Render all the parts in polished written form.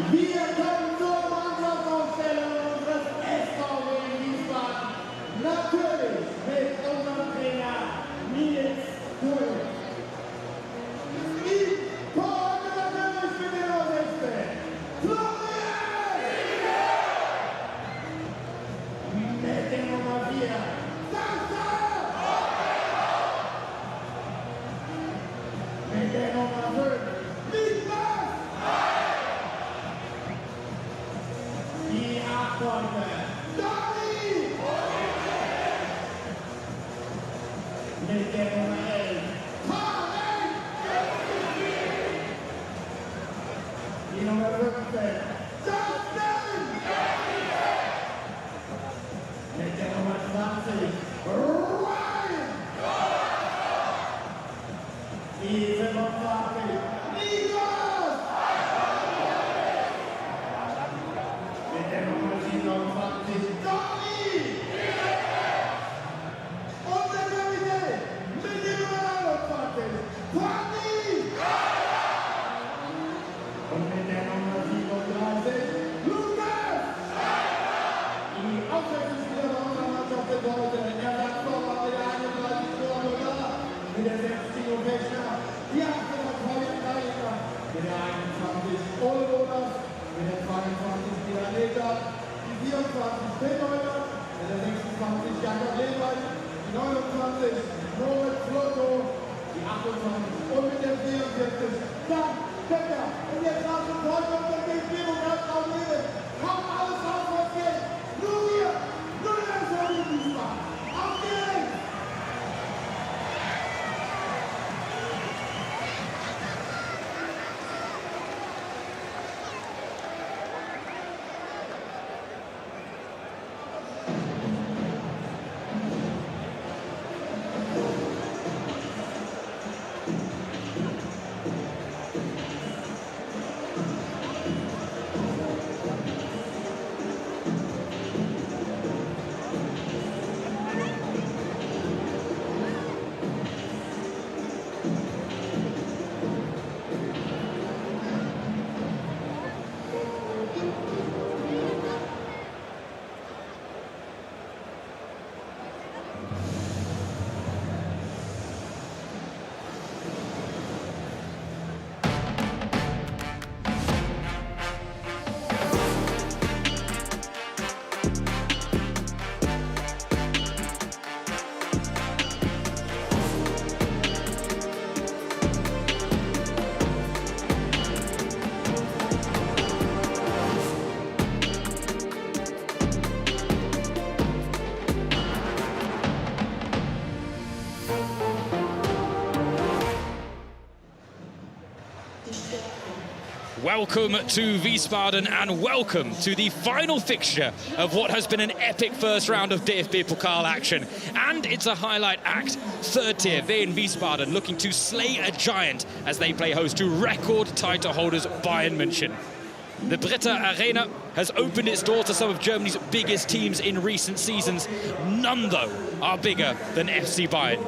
Wir kommen zur Mannschaftsaufstellung unseres SV Wehen Wiesbaden. Natürlich mit unserem Trainer Nils Kuhl. Welcome to Wiesbaden and welcome to the final fixture of what has been an epic first round of DFB-Pokal action. And it's a highlight act. Third tier, Wehen Wiesbaden looking to slay a giant as they play host to record title holders Bayern München. The BeReal Arena has opened its doors to some of Germany's biggest teams in recent seasons. None, though, are bigger than FC Bayern.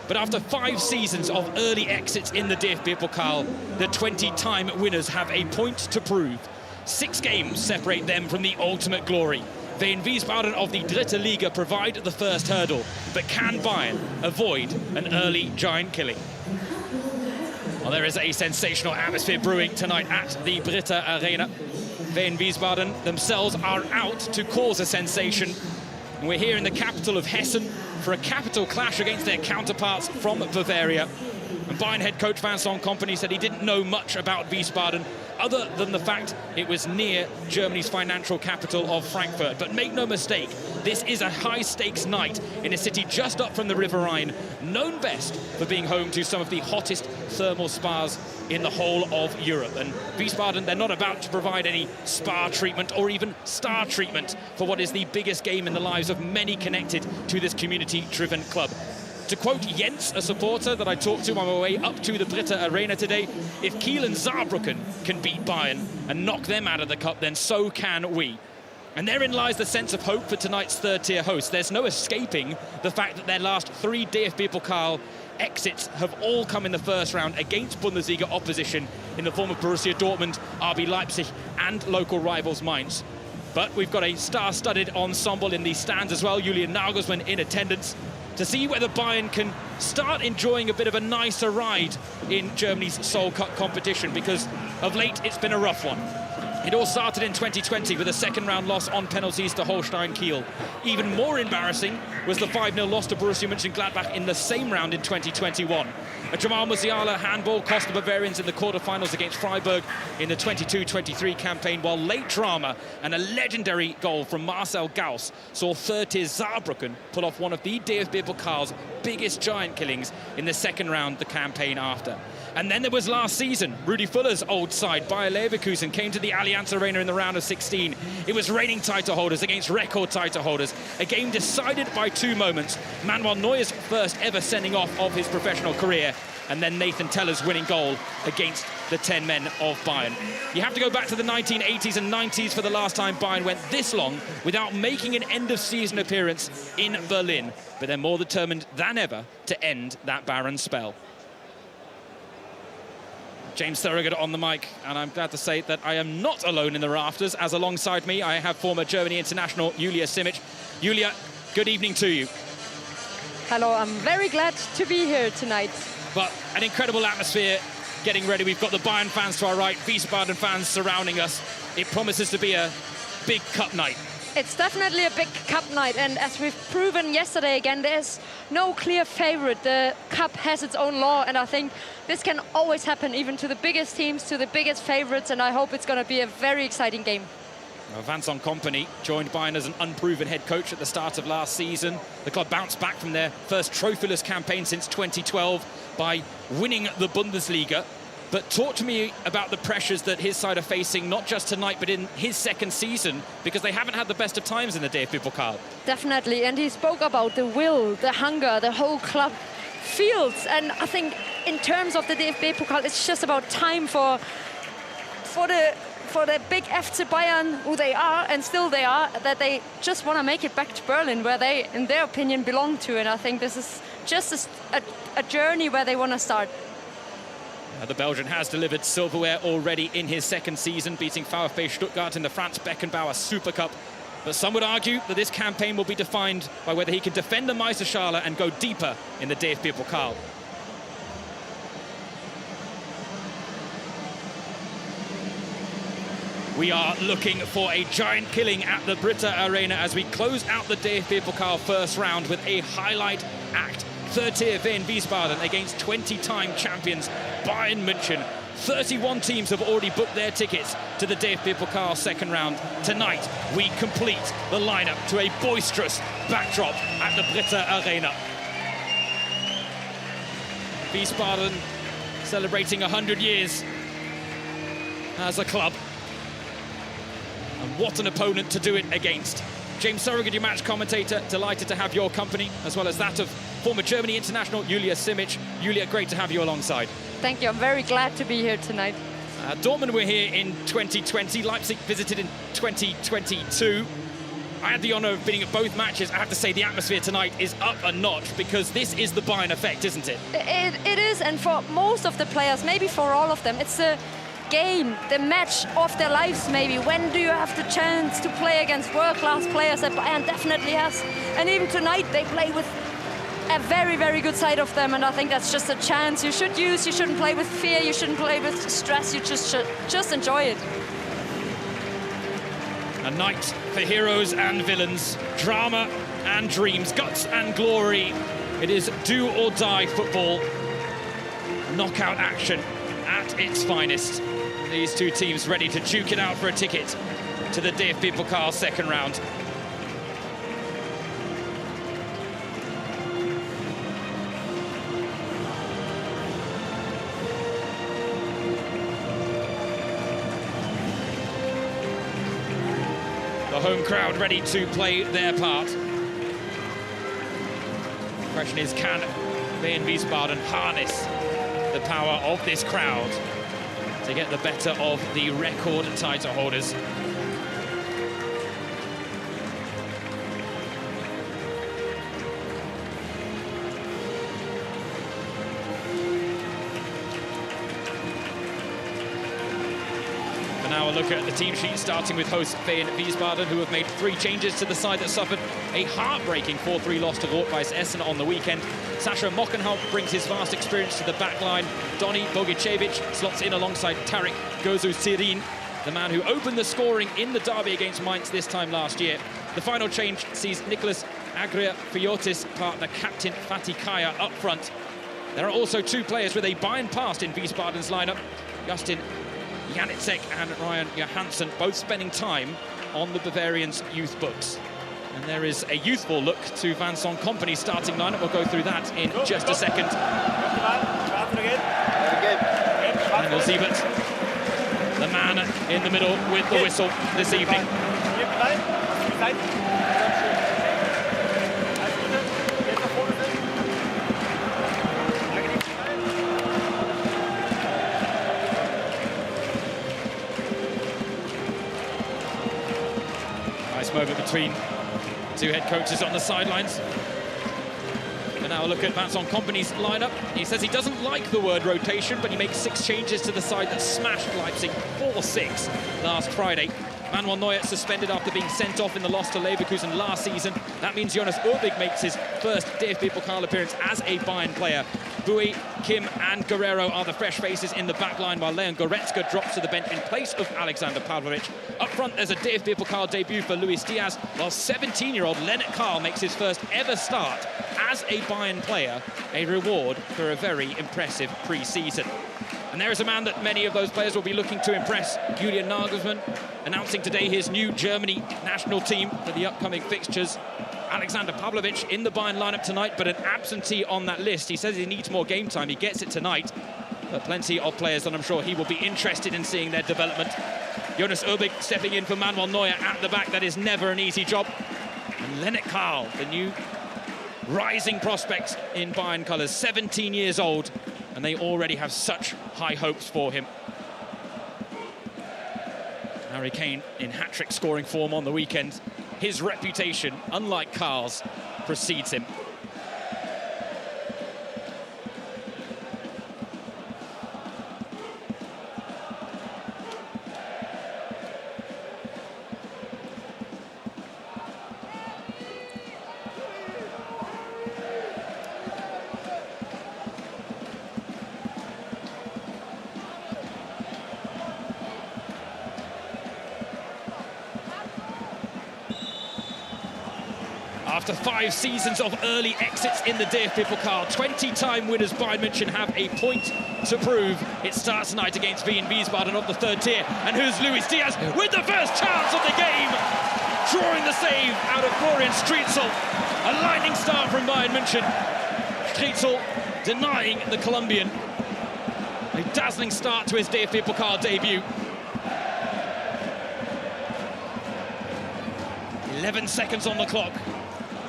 But after 5 seasons of early exits in the DFB-Pokal, the 20-time winners have a point to prove. 6 games separate them from the ultimate glory. Wehen Wiesbaden of the Dritte Liga provide the first hurdle, but can Bayern avoid an early giant killing? Well, there is a sensational atmosphere brewing tonight at the BeReal Arena. Wehen Wiesbaden themselves are out to cause a sensation. And we're here in the capital of Hessen for a capital clash against their counterparts from Bavaria. And Bayern head coach Vincent Kompany said he didn't know much about Wiesbaden other than the fact it was near Germany's financial capital of Frankfurt. But make no mistake, this is a high-stakes night in a city just up from the River Rhine, known best for being home to some of the hottest thermal spas in the whole of Europe. And Wiesbaden, they're not about to provide any spa treatment or even star treatment for what is the biggest game in the lives of many connected to this community-driven club. To quote Jens, a supporter that I talked to on my way up to the BeReal Arena today, if Kiel and Saarbrücken can beat Bayern and knock them out of the cup, then so can we. And therein lies the sense of hope for tonight's third-tier hosts. There's no escaping the fact that their last 3 DFB-Pokal exits have all come in the first round against Bundesliga opposition in the form of Borussia Dortmund, RB Leipzig and local rivals Mainz. But we've got a star-studded ensemble in the stands as well. Julian Nagelsmann in attendance to see whether Bayern can start enjoying a bit of a nicer ride in Germany's Seoul Cup competition, because of late it's been a rough one. It all started in 2020 with a second-round loss on penalties to Holstein Kiel. Even more embarrassing was the 5-0 loss to Borussia Mönchengladbach in the same round in 2021. A Jamal Musiala handball cost the Bavarians in the quarter-finals against Freiburg in the 22-23 campaign, while late drama and a legendary goal from Marcel Gauss saw third-tier Saarbrücken pull off one of the DFB-Pokal's biggest giant killings in the second round the campaign after. And then there was last season. Rudi Völler's old side, Bayer Leverkusen, came to the Allianz Arena in the round of 16. It was reigning title holders against record title holders. A game decided by 2 moments. Manuel Neuer's first ever sending off of his professional career, and then Nathan Teller's winning goal against the 10 men of Bayern. You have to go back to the 1980s and 90s for the last time Bayern went this long without making an end-of-season appearance in Berlin. But they're more determined than ever to end that barren spell. James Thorogood on the mic, and I'm glad to say that I am not alone in the rafters, as alongside me I have former Germany international Julia Simic. Julia, good evening to you. Hello, I'm very glad to be here tonight. But an incredible atmosphere getting ready. We've got the Bayern fans to our right, Wiesbaden fans surrounding us. It promises to be a big cup night. It's definitely a big cup night, and as we've proven yesterday again, there's no clear favorite. The cup has its own law, and I think this can always happen, even to the biggest teams, to the biggest favorites, and I hope it's going to be a very exciting game. Vincent Kompany joined Bayern as an unproven head coach at the start of last season. The club bounced back from their first trophyless campaign since 2012 by winning the Bundesliga. But talk to me about the pressures that his side are facing, not just tonight, but in his second season, because they haven't had the best of times in the DFB-Pokal. Definitely, and he spoke about the will, the hunger, the whole club feels. And I think in terms of the DFB-Pokal, it's just about time for the big FC Bayern, who they are, and still they are, that they just want to make it back to Berlin, where they, in their opinion, belong to. And I think this is just a journey where they want to start. The Belgian has delivered silverware already in his second season, beating VfB Stuttgart in the Franz Beckenbauer Super Cup. But some would argue that this campaign will be defined by whether he can defend the Meisterschale and go deeper in the DFB-Pokal. We are looking for a giant killing at the Britta Arena as we close out the DFB-Pokal first round with a highlight act. Third-tier Wehen Wiesbaden against 20-time champions Bayern München. 31 teams have already booked their tickets to the DFB-Pokal second round. Tonight, we complete the lineup to a boisterous backdrop at the Britta Arena. Wiesbaden celebrating 100 years as a club. And what an opponent to do it against. James Thorogood, your match commentator, delighted to have your company, as well as that of former Germany international Julia Simic. Julia, great to have you alongside. Thank you, I'm very glad to be here tonight. Dortmund were here in 2020, Leipzig visited in 2022. I had the honour of being at both matches. I have to say the atmosphere tonight is up a notch, because this is the Bayern effect, isn't it? It is, and for most of the players, maybe for all of them, it's a game, the match of their lives maybe. When do you have the chance to play against world-class players that Bayern definitely has? And even tonight they play with a very, very good side of them, and I think that's just a chance you should use. You shouldn't play with fear, you shouldn't play with stress, you just enjoy it. A night for heroes and villains, drama and dreams, guts and glory. It is do or die football, knockout action at its finest. These two teams ready to duke it out for a ticket to the DFB-Pokal second round. The home crowd ready to play their part. The question is, can Wehen Wiesbaden harness the power of this crowd to get the better of the record title holders? Now a look at the team sheet, starting with host Wehen Wiesbaden, who have made 3 changes to the side that suffered a heartbreaking 4-3 loss to Rot-Weiss Essen on the weekend. Sasha Mockenhaupt brings his vast experience to the back line. Doni Bogicevic slots in alongside Tarik Gozu-Sirin, the man who opened the scoring in the derby against Mainz this time last year. The final change sees Nicholas Agria-Fiotis partner captain Fatih Kaya up front. There are also 2 players with a Bayern past in Wiesbaden's lineup. Justin Janitsek and Ryan Johansson, both spending time on the Bavarians' youth books. And there is a youthful look to Vincent Kompany's starting lineup. We'll go through that in just a second. Daniel Siebert, the man in the middle with the whistle this evening. Nice moment between 2 head coaches on the sidelines. And now a look at Vincent Kompany's lineup. He says he doesn't like the word rotation, but he makes 6 changes to the side that smashed Leipzig 4-6 last Friday. Manuel Neuer suspended after being sent off in the loss to Leverkusen last season. That means Jonas Urbig makes his first DFB-Pokal appearance as a Bayern player. Bui, Kim and Guerrero are the fresh faces in the back line, while Leon Goretzka drops to the bench in place of Alexander Pavlovic. Up front, there's a DFB-Pokal debut for Luis Diaz, while 17-year-old Lennart Karl makes his first ever start as a Bayern player, a reward for a very impressive pre-season. And there is a man that many of those players will be looking to impress, Julian Nagelsmann, announcing today his new Germany national team for the upcoming fixtures. Alexander Pavlovic in the Bayern lineup tonight, but an absentee on that list. He says he needs more game time. He gets it tonight. But plenty of players that I'm sure he will be interested in seeing their development. Jonas Urbig stepping in for Manuel Neuer at the back. That is never an easy job. And Lennart Karl, the new rising prospect in Bayern colours, 17 years old, and they already have such high hopes for him. Harry Kane in hat-trick scoring form on the weekend. His reputation, unlike Karl's, precedes him. After 5 seasons of early exits in the DFB-Pokal, 20-time winners Bayern München have a point to prove. It starts tonight against Wehen Wiesbaden of the 3rd tier. And who's Luis Diaz with the first chance of the game? Drawing the save out of Florian Streitzel. A lightning start from Bayern München. Streitzel denying the Colombian a dazzling start to his DFB-Pokal debut. 11 seconds on the clock.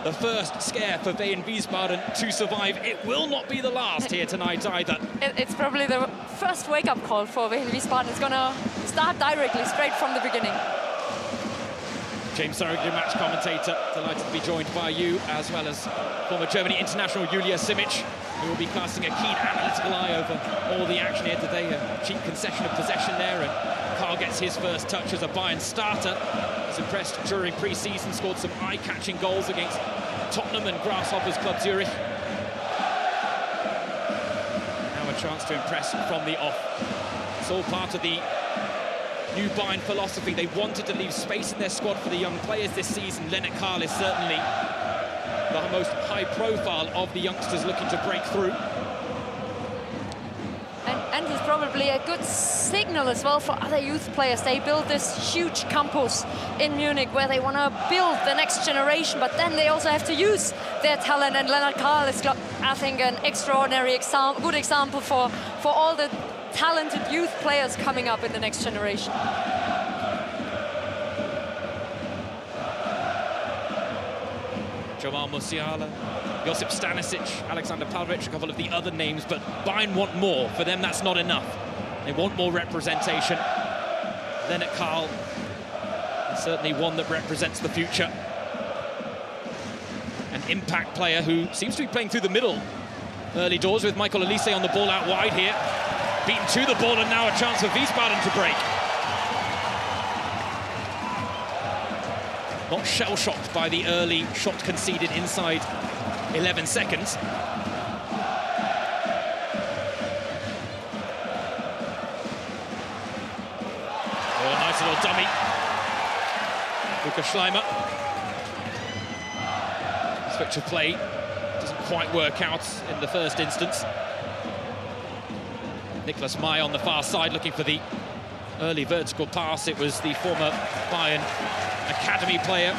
The first scare for Wehen Wiesbaden to survive. It will not be the last here tonight either. It's probably the first wake-up call for Wehen Wiesbaden. It's going to start directly, straight from the beginning. James Surrogate, your match commentator, delighted to be joined by you, as well as former Germany international Julia Simic, who will be casting a keen analytical eye over all the action here today. A cheap concession of possession there, and Karl gets his first touch as a Bayern starter. He's impressed during pre-season, scored some eye-catching goals against Tottenham and Grasshoppers Club Zurich. Now a chance to impress from the off. It's all part of the new Bayern philosophy. They wanted to leave space in their squad for the young players this season. Lennart Karl is certainly the most high-profile of the youngsters looking to break through. And he's probably a good signal as well for other youth players. They build this huge campus in Munich where they want to build the next generation, but then they also have to use their talent. And Lennart Karl is, I think, an extraordinary good example for all the talented youth players coming up in the next generation. Jamal Musiala, Josip Stanisic, Alexander Pavlovic, a couple of the other names, but Bayern want more. For them, that's not enough. They want more representation. Lennart Karl is certainly one that represents the future. An impact player who seems to be playing through the middle early doors, with Michael Olise on the ball out wide here. Beaten to the ball, and now a chance for Wiesbaden to break. not shell-shocked by the early shot conceded inside 11 seconds. Oh, nice little dummy. Lukas Schleimer. Switch of play doesn't quite work out in the first instance. Nicholas May on the far side looking for the early vertical pass. It was the former Bayern academy player,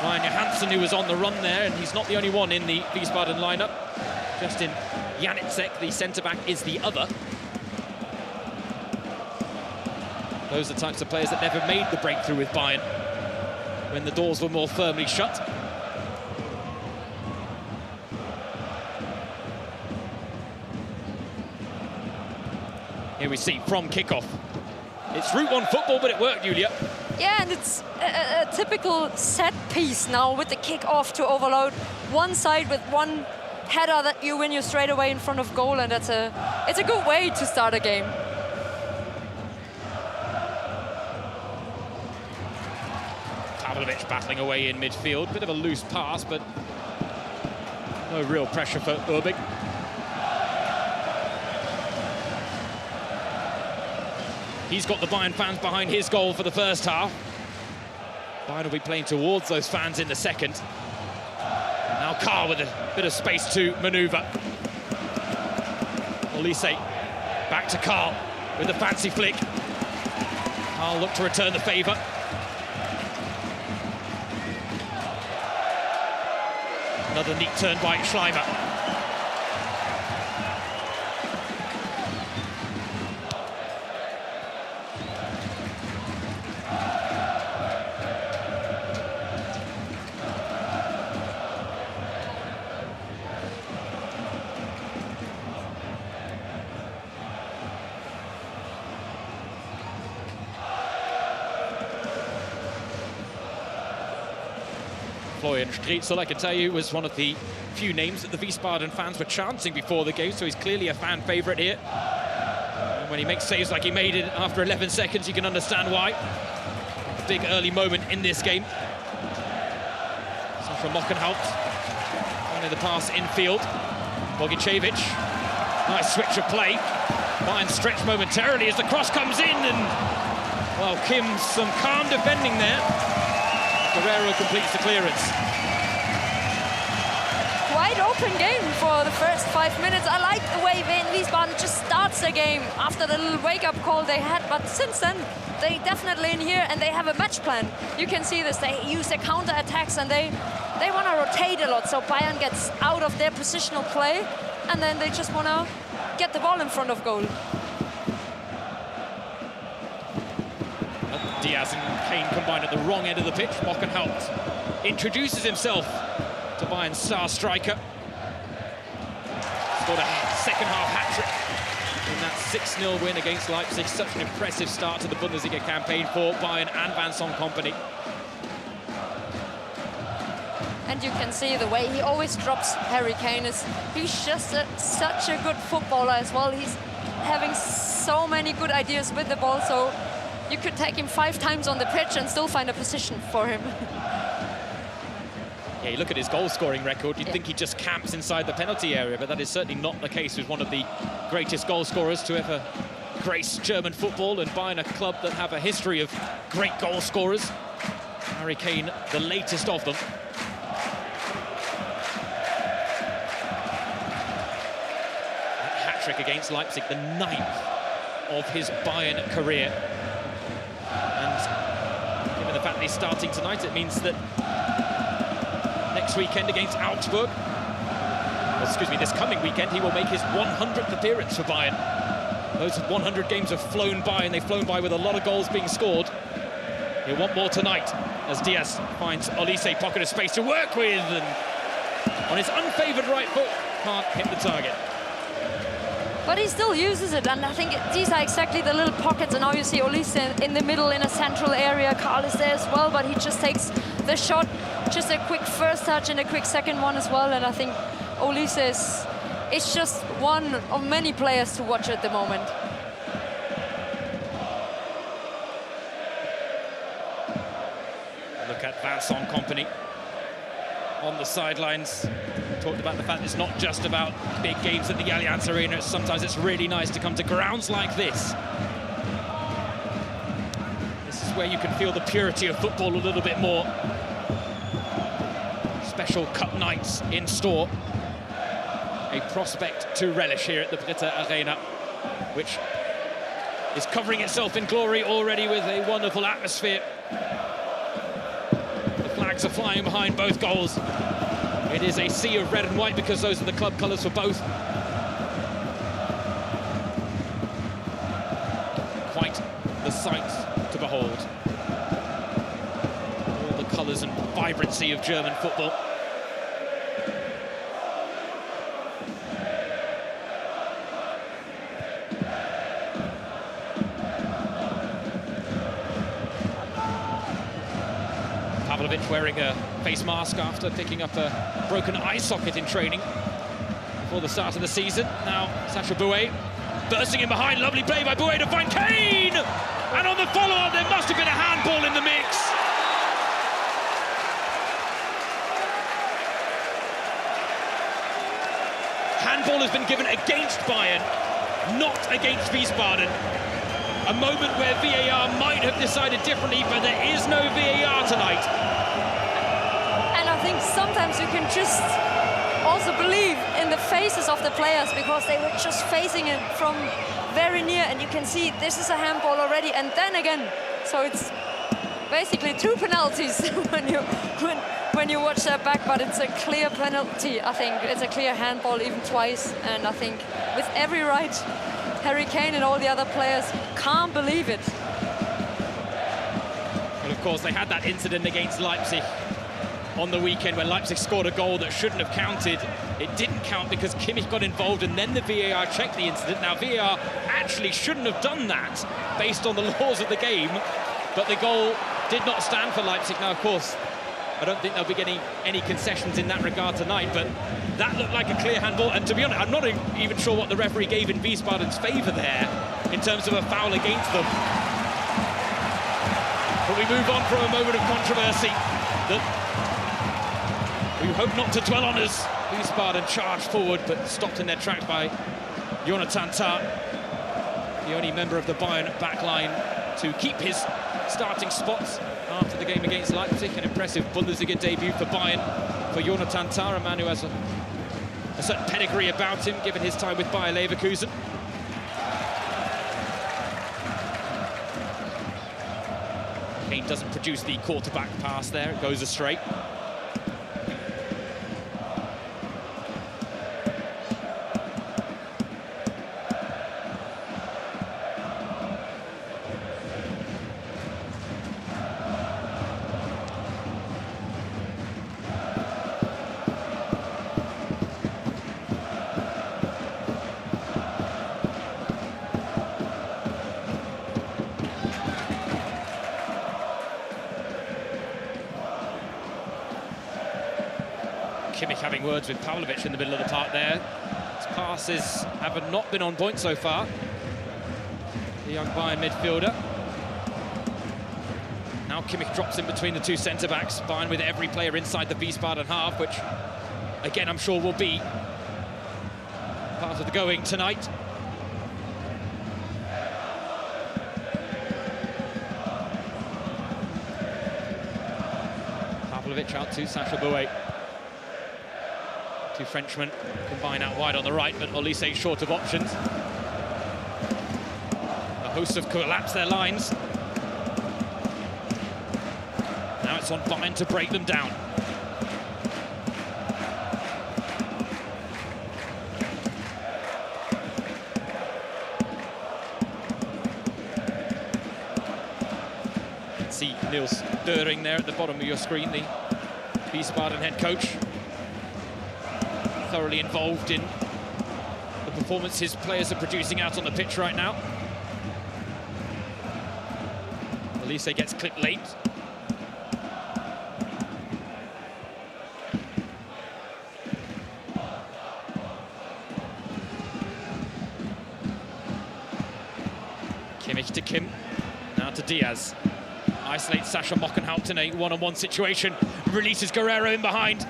Ryan Johansson, who was on the run there, and he's not the only one in the Wiesbaden lineup. Justin Janicek, the centre-back, is the other. Those are the types of players that never made the breakthrough with Bayern when the doors were more firmly shut. Here we see from kickoff. It's Route 1 football, but it worked, Julia. Yeah, and it's a typical set piece now with the kick-off to overload one side with one header that you win you straight away in front of goal, and it's a good way to start a game. Pavlovic battling away in midfield. Bit of a loose pass, but no real pressure for Urbig. He's got the Bayern fans behind his goal for the first half. Bayern will be playing towards those fans in the second. Now Carr with a bit of space to manoeuvre. Olise back to Carl with a fancy flick. Carl looked to return the favour. Another neat turn by Schleimer. Florian Striezel, I can tell you, was one of the few names that the Wiesbaden fans were chanting before the game, so he's clearly a fan favourite here. And when he makes saves like he made it after 11 seconds, you can understand why. Big early moment in this game. So from Mockenhaupt, only the pass infield. Bogicevic, nice switch of play. Bayern stretched momentarily as the cross comes in, and well, Kim, some calm defending there. Guerrero completes the clearance. Quite open game for the first 5 minutes. I like the way Wehen Wiesbaden just starts the game after the little wake-up call they had, but since then, they definitely in here and they have a match plan. You can see this, they use their counter-attacks and they want to rotate a lot, so Bayern gets out of their positional play and then they just want to get the ball in front of goal. Diaz and Kane combined at the wrong end of the pitch. Mockenhaupt introduces himself to Bayern's star striker. Scored a second-half hat-trick in that 6-0 win against Leipzig. Such an impressive start to the Bundesliga campaign for Bayern and Vincent Kompany. And you can see the way he always drops Harry Kane. He's just such a good footballer as well. He's having so many good ideas with the ball, so you could take him 5 times on the pitch and still find a position for him. Yeah, you look at his goal-scoring record, you'd think he just camps inside the penalty area, but that is certainly not the case with one of the greatest goal-scorers to ever grace German football, and Bayern, a club that have a history of great goal-scorers. Harry Kane, the latest of them. Hat-trick against Leipzig, the 9th of his Bayern career. And given the fact that he's starting tonight, it means that next weekend against Augsburg, this coming weekend, he will make his 100th appearance for Bayern. Those 100 games have flown by, and they've flown by with a lot of goals being scored. He'll want more tonight, as Diaz finds Olise pocket of space to work with, and on his unfavoured right foot, can't hit the target. But he still uses it, and I think these are exactly the little pockets, and now you see Olise in the middle in a central area. Carl is there as well, but he just takes the shot, just a quick first touch and a quick second one as well, and I think Olise is just one of many players to watch at the moment. at Vincent Kompany on the sidelines. Talked about the fact it's not just about big games at the Allianz Arena. Sometimes it's really nice to come to grounds like this. This is where you can feel the purity of football a little bit more. Special cup nights in store. A prospect to relish here at the BeReal Arena, which is covering itself in glory already with a wonderful atmosphere. The flags are flying behind both goals. It is a sea of red and white because those are the club colours for both. Quite the sight to behold. All the colours and vibrancy of German football. Wearing a face mask after picking up a broken eye socket in training before the start of the season. Now Sacha Boey bursting in behind, lovely play by Boey to find Kane! And on the follow-up there must have been a handball in the mix. Handball has been given against Bayern, not against Wiesbaden. A moment where VAR might have decided differently, but there is no VAR tonight. I think sometimes you can just also believe in the faces of the players, because they were just facing it from very near, and you can see this is a handball already, and then again. So it's basically 2 penalties when you watch that back, but it's a clear penalty. I think it's a clear handball even twice, and I think with every right, Harry Kane and all the other players can't believe it. Well, of course, they had that incident against Leipzig on the weekend where Leipzig scored a goal that shouldn't have counted. It didn't count because Kimmich got involved, and then the VAR checked the incident. Now, VAR actually shouldn't have done that based on the laws of the game, but the goal did not stand for Leipzig. Now, of course, I don't think they'll be getting any concessions in that regard tonight, but that looked like a clear handball, and to be honest, I'm not even sure what the referee gave in Wiesbaden's favour there in terms of a foul against them. But we move on from a moment of controversy that we hope not to dwell on as Wiesbaden charged forward, but stopped in their tracks by Jonathan Tah, the only member of the Bayern backline to keep his starting spots after the game against Leipzig. An impressive Bundesliga debut for Bayern, for Jonathan Tah, a man who has a certain pedigree about him, given his time with Bayer Leverkusen. Kane doesn't produce the quarterback pass there, it goes astray. Kimmich having words with Pavlovic in the middle of the park there. His passes have not been on point so far. The young Bayern midfielder. Now Kimmich drops in between the two centre-backs. Bayern with every player inside the Wiesbaden half, which, again, I'm sure will be part of the going tonight. Pavlovic out to Sacha Boey. Two Frenchmen combine out wide on the right, but Olise short of options. The hosts have collapsed their lines. Now it's on Bayern to break them down. See Niels Döring there at the bottom of your screen, the Wiesbaden head coach. Thoroughly involved in the performance his players are producing out on the pitch right now. Olise gets clipped late. Kimmich to Kim, now to Diaz. Isolates Sascha Mockenhaupt in a one-on-one situation. Releases Guerrero in behind.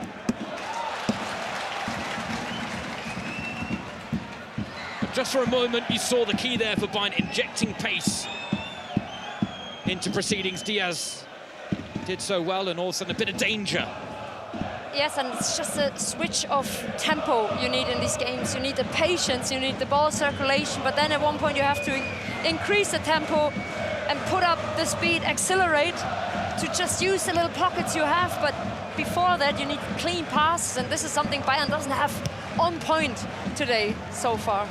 But just for a moment, you saw the key there for Bayern, injecting pace into proceedings. Diaz did so well, and all of a sudden a bit of danger. Yes, and it's just a switch of tempo you need in these games. You need the patience, you need the ball circulation, but then at one point you have to increase the tempo and put up the speed, accelerate, to just use the little pockets you have. But before that, you need clean passes, and this is something Bayern doesn't have on point today so far.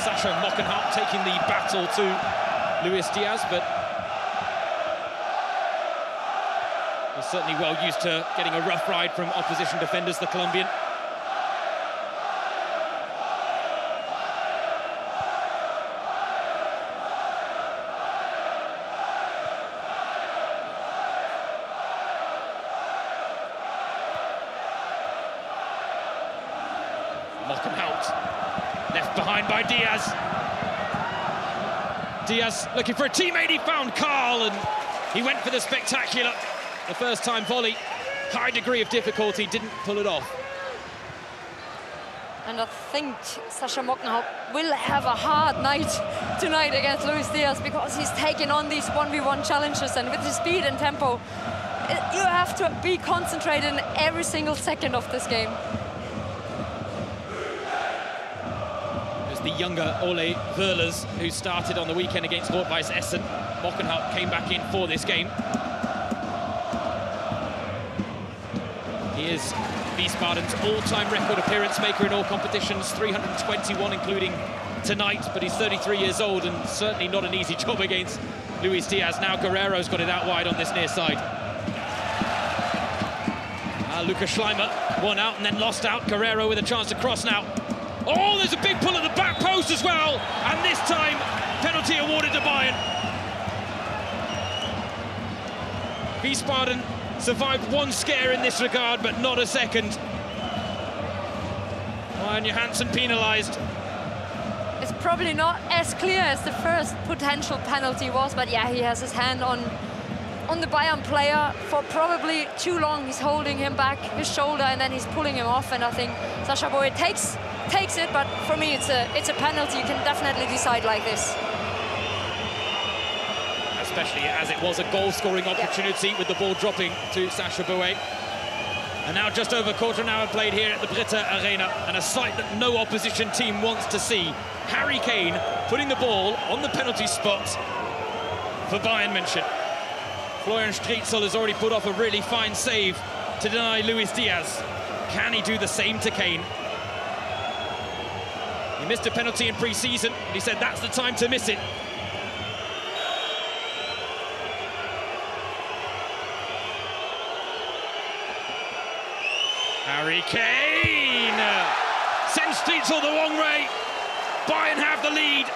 Sascha Mockenhaupt taking the battle to Luis Diaz, but was certainly well used to getting a rough ride from opposition defenders, the Colombian. Mockenhaupt left behind by Diaz. Diaz looking for a teammate, he found Karl, and he went for the spectacular. The first time volley, high degree of difficulty, didn't pull it off. And I think Sascha Mockenhaupt will have a hard night tonight against Luis Diaz, because he's taking on these 1v1 challenges, and with his speed and tempo, you have to be concentrated in every single second of this game. The younger Ole Verlers, who started on the weekend against Rot-Weiss Essen. Mockenhaupt came back in for this game. He is Wiesbaden's all-time record appearance maker in all competitions, 321 including tonight, but he's 33 years old and certainly not an easy job against Luis Diaz. Now Guerrero's got it out wide on this near side. Lukas Schleimer won out and then lost out. Guerrero with a chance to cross now. Oh, there's a big pull at the back post as well, and this time penalty awarded to Bayern. Wiesbaden survived one scare in this regard, but not a second. Bayern Johansson penalised. It's probably not as clear as the first potential penalty was, but yeah, he has his hand on the Bayern player for probably too long. He's holding him back, his shoulder, and then he's pulling him off, and I think Sascha Boye takes it, but for me it's a penalty. You can definitely decide like this. Especially as it was a goal-scoring opportunity with the ball dropping to Sascha Boye. And now just over a quarter of an hour played here at the Britta Arena, and a sight that no opposition team wants to see. Harry Kane putting the ball on the penalty spot for Bayern München. Florian Strietzel has already put off a really fine save to deny Luis Diaz. Can he do the same to Kane? He missed a penalty in pre-season, and he said that's the time to miss it. Harry Kane sends Strietzel the wrong way. Bayern have the lead,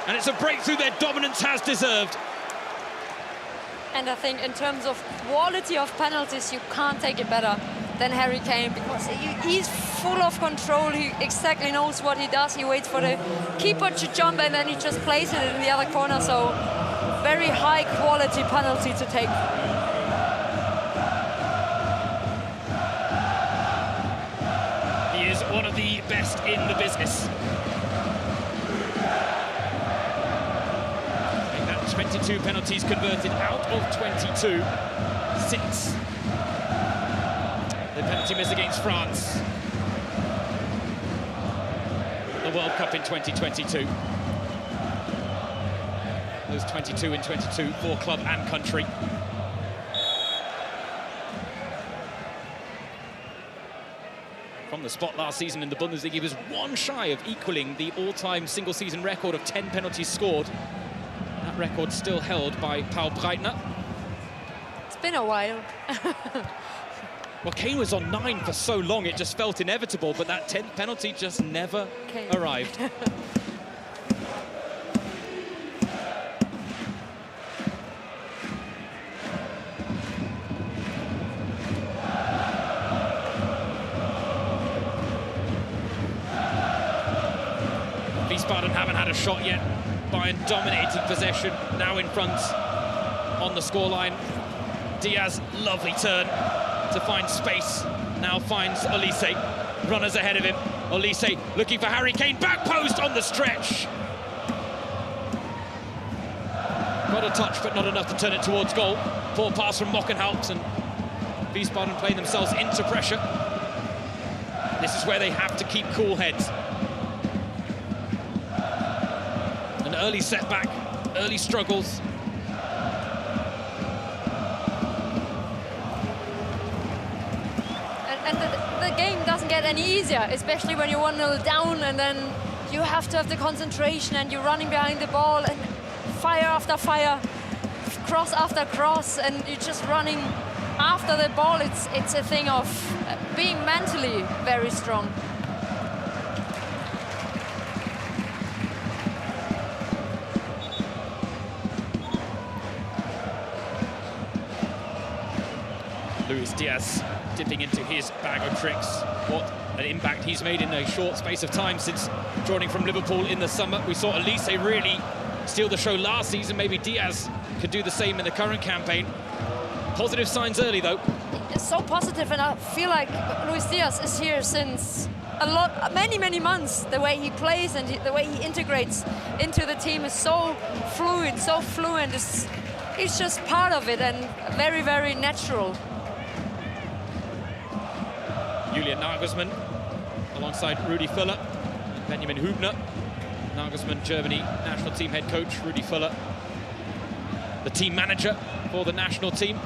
and it's a breakthrough their dominance has deserved. And I think in terms of quality of penalties, you can't take it better than Harry Kane, because he's full of control. He exactly knows what he does. He waits for the keeper to jump, and then he just places it in the other corner. So very high quality penalty to take. He is one of the best in the business. I think that 22 penalties converted out of 22 since the penalty miss against France, the World Cup in 2022. Those 22 in 22 for club and country. From the spot last season in the Bundesliga, he was one shy of equaling the all-time single-season record of 10 penalties scored. That record still held by Paul Breitner. It's been a while. Well, Kane was on 9 for so long, it just felt inevitable, but that 10th penalty just never arrived. haven't had a shot yet. Bayern dominating possession, now in front on the scoreline. Diaz, lovely turn to find space. Now finds Olise. Runners ahead of him. Olise looking for Harry Kane. Back post on the stretch. Got a touch, but not enough to turn it towards goal. Poor pass from Mockenhaupt, and Wiesbaden playing themselves into pressure. This is where they have to keep cool heads. An early setback, early struggles. And the game doesn't get any easier, especially when you're 1-0 down, and then you have to have the concentration, and you're running behind the ball, and fire after fire, cross after cross, and you're just running after the ball. It's a thing of being mentally very strong. Luis Diaz dipping into his bag of tricks. What an impact he's made in a short space of time since joining from Liverpool in the summer. We saw Olise really steal the show last season. Maybe Diaz could do the same in the current campaign. Positive signs early, though. It's so positive, and I feel like Luis Diaz is here since many months. The way he plays and the way he integrates into the team is so fluid, so fluent. It's just part of it, and very, very natural. Julian Nagelsmann alongside Rudi Völler and Benjamin Hübner. Nagelsmann, Germany national team head coach. Rudi Völler, the team manager for the national team.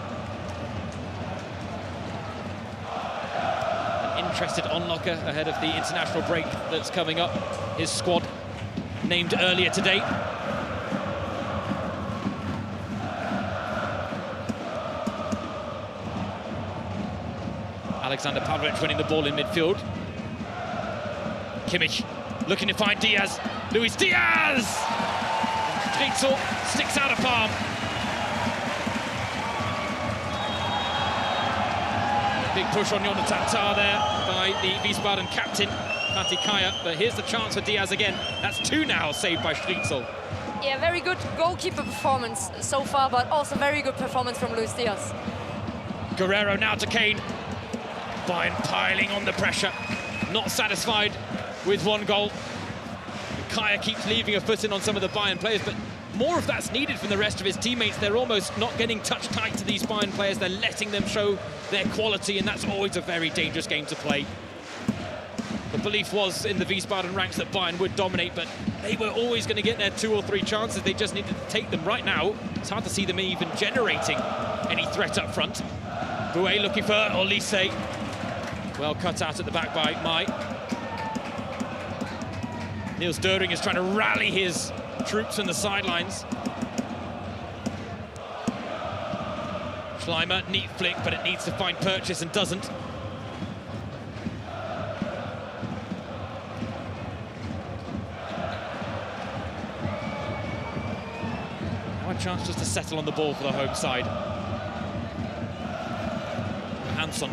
An interested onlooker ahead of the international break that's coming up. His squad named earlier today. Alexander Pavlovic winning the ball in midfield. Kimmich looking to find Diaz. Luis Diaz! Stritzel sticks out a palm. Big push on Jonathan Tah there by the Wiesbaden captain, Fatih Kaya. But here's the chance for Diaz again. That's two now, saved by Stritzel. Yeah, very good goalkeeper performance so far, but also very good performance from Luis Diaz. Guerrero now to Kane. Bayern piling on the pressure, not satisfied with one goal. Kaya keeps leaving a foot in on some of the Bayern players, but more of that's needed from the rest of his teammates. They're almost not getting touch tight to these Bayern players. They're letting them show their quality, and that's always a very dangerous game to play. The belief was in the Wiesbaden ranks that Bayern would dominate, but they were always going to get their 2 or 3 chances. They just needed to take them. Right now, it's hard to see them even generating any threat up front. Bouet looking for Olise. Well cut out at the back by Mai. Niels Döring is trying to rally his troops in the sidelines. Schleimer, neat flick, but it needs to find purchase and doesn't. Now a chance just to settle on the ball for the home side. Hansson.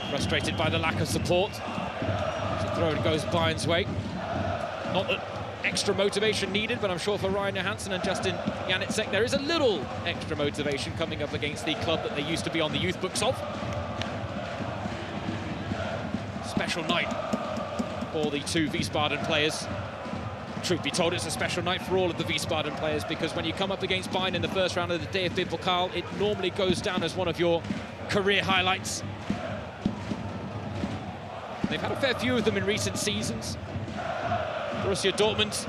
Frustrated by the lack of support. So throw it goes Bayern's way. Not that extra motivation needed, but I'm sure for Ryan Johansson and Justin Janitsek there is a little extra motivation coming up against the club that they used to be on the youth books of. Special night for the 2 Wiesbaden players. Truth be told, it's a special night for all of the Wiesbaden players, because when you come up against Bayern in the first round of the DFB-Pokal, it normally goes down as one of your career highlights. They've had a fair few of them in recent seasons. Borussia Dortmund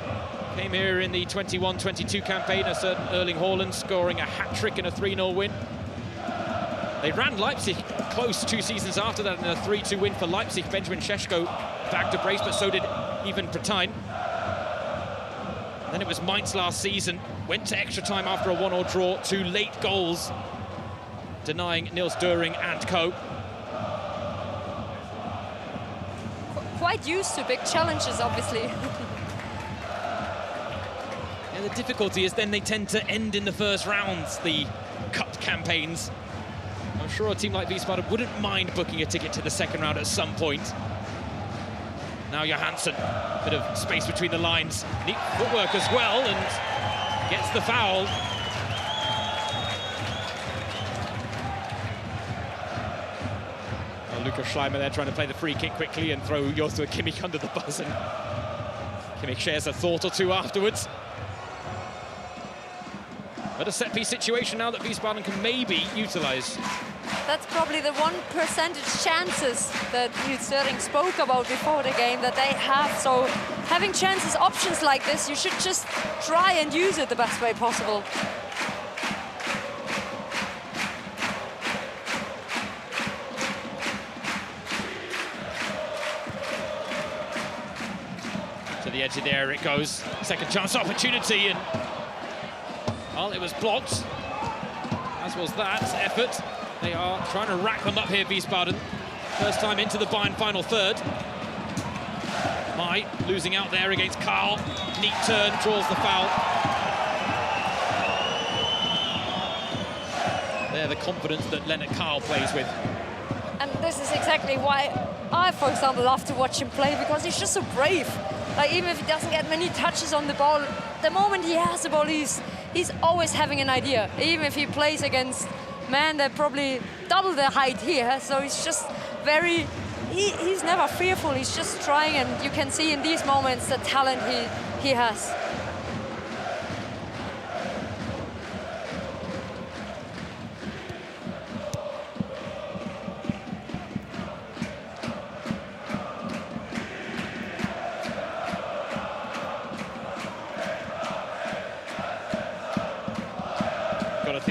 came here in the 21-22 campaign, a certain Erling Haaland scoring a hat-trick in a 3-0 win. They ran Leipzig close 2 seasons after that in a 3-2 win for Leipzig. Benjamin Šeško bagged a brace, but so did Ivan Pertine. Then it was Mainz last season, went to extra time after a 1-1 draw, 2 late goals, denying Niels Döring and co. Quite used to big challenges, obviously. Yeah, the difficulty is then they tend to end in the first rounds, the cup campaigns. I'm I'm sure a team like Wiesbaden wouldn't mind booking a ticket to the second round at some point. Now Johansson, bit of space between the lines. Neat footwork as well, and gets the foul. Well, Lukas Schleimer there trying to play the free kick quickly and throw Joshua Kimmich under the bus, and Kimmich shares a thought or two afterwards. But a set-piece situation now that Wiesbaden can maybe utilise. That's probably the 1% chances that Niels Sterling spoke about before the game that they have. So having chances, options like this, you should just try and use it the best way possible. To the edge of there it goes. Second chance opportunity, and well, it was blocked, as was that effort. They are trying to rack them up here, Wiesbaden. First time into the Bayern final third. Mai losing out there against Karl. Neat turn, draws the foul. They're the confidence that Lennart Karl plays with. And this is exactly why I, for example, love to watch him play, because he's just so brave. Like, even if he doesn't get many touches on the ball, the moment he has the ball, he's always having an idea. Even if he plays against men that probably double the height he has, so he's just very, he's never fearful, he's just trying, and you can see in these moments the talent he has.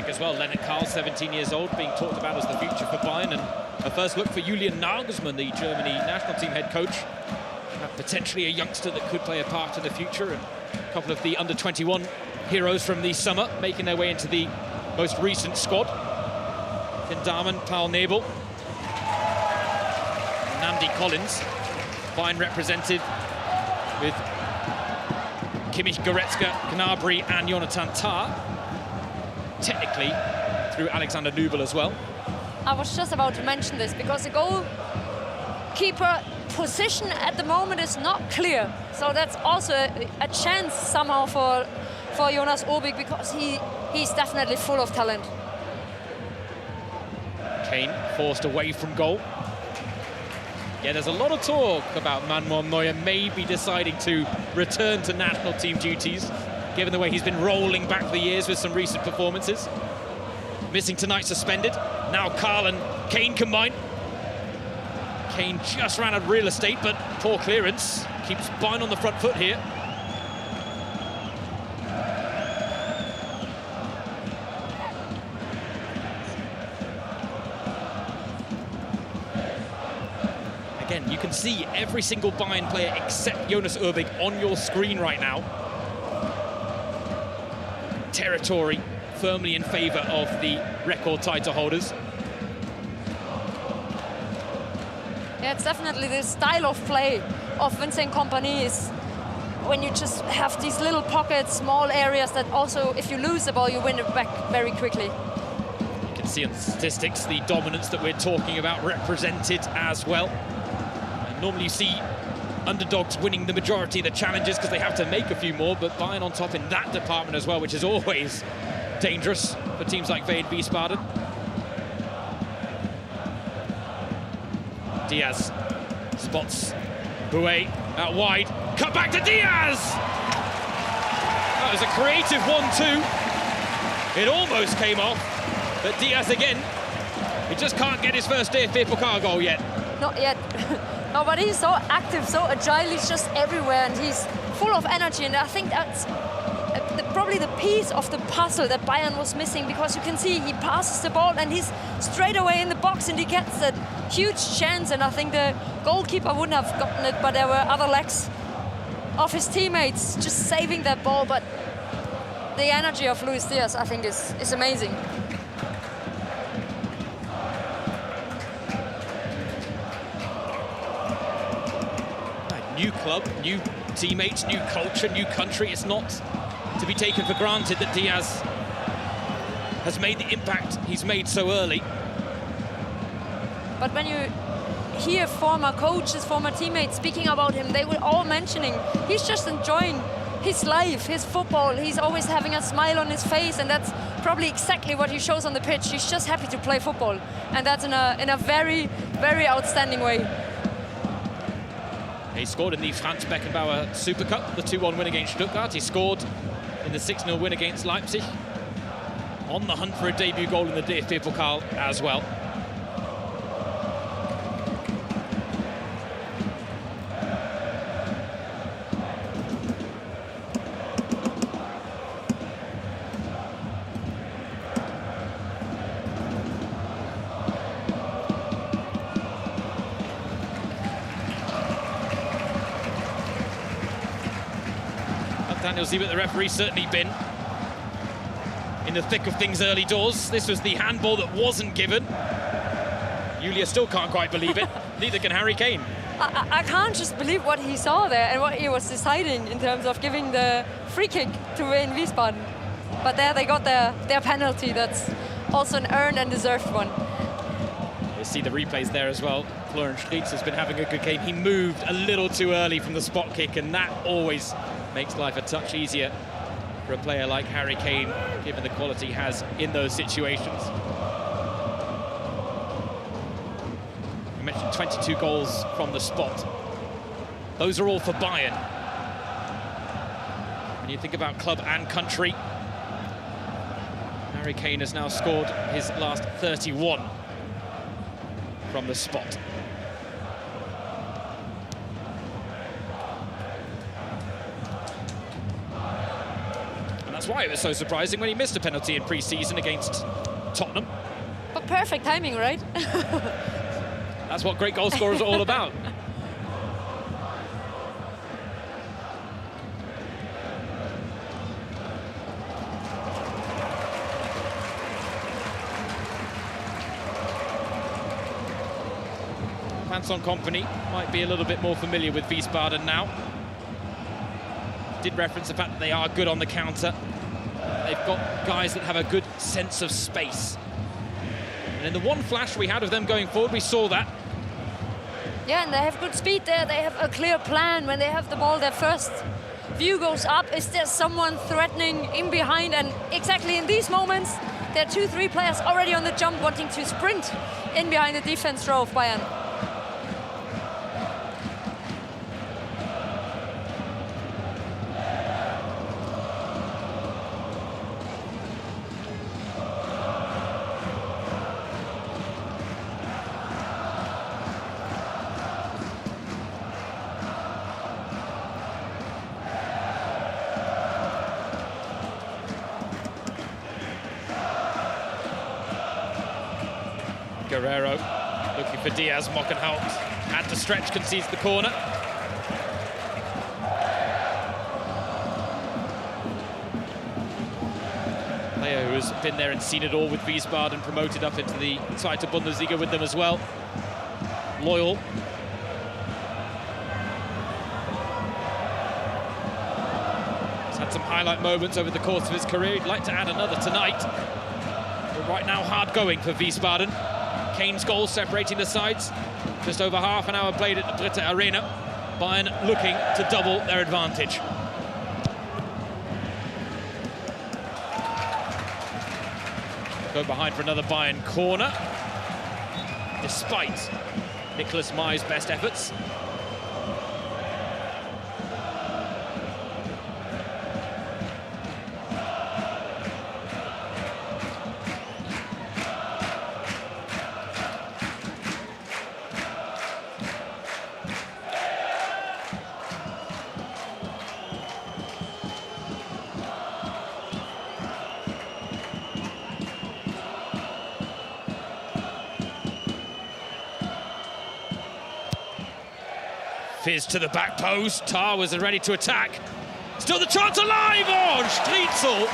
As well, Lennart Karl, 17 years old, being talked about as the future for Bayern, and a first look for Julian Nagelsmann, the Germany national team head coach. Potentially a youngster that could play a part in the future, and a couple of the under-21 heroes from the summer making their way into the most recent squad. Finn Dahmen, Paul Nebel, Namdi Collins. Bayern represented with Kimmich, Goretzka, Gnabry and Jonathan Tah. Technically through Alexander Nubel as well. I was just about to mention this, because the goalkeeper position at the moment is not clear. So that's also a chance somehow for Jonas Obig, because he's definitely full of talent. Kane forced away from goal. Yeah, there's a lot of talk about Manuel Neuer maybe deciding to return to national team duties, given the way he's been rolling back the years with some recent performances. Missing tonight, suspended. Now Karl and Kane combine. Kane just ran out of real estate, but poor clearance. Keeps Bayern on the front foot here. Again, you can see every single Bayern player except Jonas Urbig on your screen right now. Territory firmly in favour of the record title holders. Yeah, it's definitely the style of play of Vincent Kompany is when you just have these little pockets, small areas that also, if you lose the ball, you win it back very quickly. You can see on the statistics the dominance that we're talking about represented as well. And normally you see underdogs winning the majority of the challenges because they have to make a few more, but Bayern on top in that department as well, which is always dangerous for teams like Wehen Wiesbaden. Diaz spots Bouet out wide, cut back to Diaz! That was a creative 1-2. It almost came off, but Diaz again, he just can't get his first DFB-Pokal goal yet. Not yet. No, but he's so active, so agile, he's just everywhere, and he's full of energy, and I think that's probably the piece of the puzzle that Bayern was missing, because you can see he passes the ball and he's straight away in the box and he gets that huge chance, and I think the goalkeeper wouldn't have gotten it, but there were other legs of his teammates just saving that ball. But the energy of Luis Diaz, I think, is amazing. New club, new teammates, new culture, new country. It's not to be taken for granted that Diaz has made the impact he's made so early. But when you hear former coaches, former teammates speaking about him, they were all mentioning he's just enjoying his life, his football. He's always having a smile on his face, and that's probably exactly what he shows on the pitch. He's just happy to play football, and that's in a very, very outstanding way. He scored in the Franz Beckenbauer Super Cup, the 2-1 win against Stuttgart. He scored in the 6-0 win against Leipzig. On the hunt for a debut goal in the DFB-Pokal as well. Daniel Siebert, the referee, certainly been in the thick of things early doors. This was the handball that wasn't given. Julia still can't quite believe it. Neither can Harry Kane. I can't just believe what he saw there and what he was deciding in terms of giving the free kick to Wehen Wiesbaden. But there they got their penalty. That's also an earned and deserved one. You see the replays there as well. Florian Strietz has been having a good game. He moved a little too early from the spot kick, and that always makes life a touch easier for a player like Harry Kane, given the quality he has in those situations. You mentioned 22 goals from the spot. Those are all for Bayern. When you think about club and country, Harry Kane has now scored his last 31 from the spot. That's why it was so surprising when he missed a penalty in pre-season against Tottenham. But perfect timing, right? That's what great goal scorers are all about. Vincent Kompany might be a little bit more familiar with Wiesbaden now. Did reference the fact that they are good on the counter. They've got guys that have a good sense of space. And in the one flash we had of them going forward, we saw that. Yeah, and they have good speed there. They have a clear plan. When they have the ball, their first view goes up. Is there someone threatening in behind? And exactly in these moments, there are 2-3 players already on the jump wanting to sprint in behind the defense row of Bayern. Guerrero looking for Diaz. Mockenhaupt had to stretch, concedes the corner. Player who has been there and seen it all with Wiesbaden, promoted up into the Zweite Bundesliga with them as well. Loyal. He's had some highlight moments over the course of his career. He'd like to add another tonight. But right now, hard going for Wiesbaden. Kane's goal separating the sides. Just over half an hour played at the Britta Arena. Bayern looking to double their advantage. Go behind for another Bayern corner. Despite Nicholas Mai's best efforts. Fizz to the back post. Tar was ready to attack. Still the chance alive on Strietzel.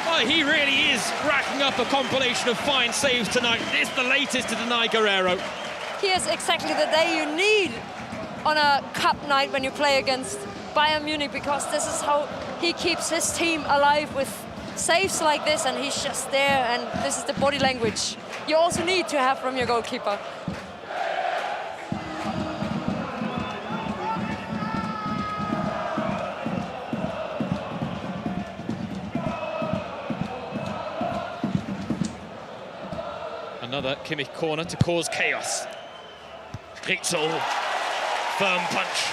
Well, he really is racking up a compilation of fine saves tonight. It's the latest to deny Guerrero. Here's exactly the day you need on a cup night when you play against Bayern Munich, because this is how he keeps his team alive with saves like this, and he's just there, and this is the body language you also need to have from your goalkeeper. Another Kimmich corner to cause chaos. Ritzel, firm punch.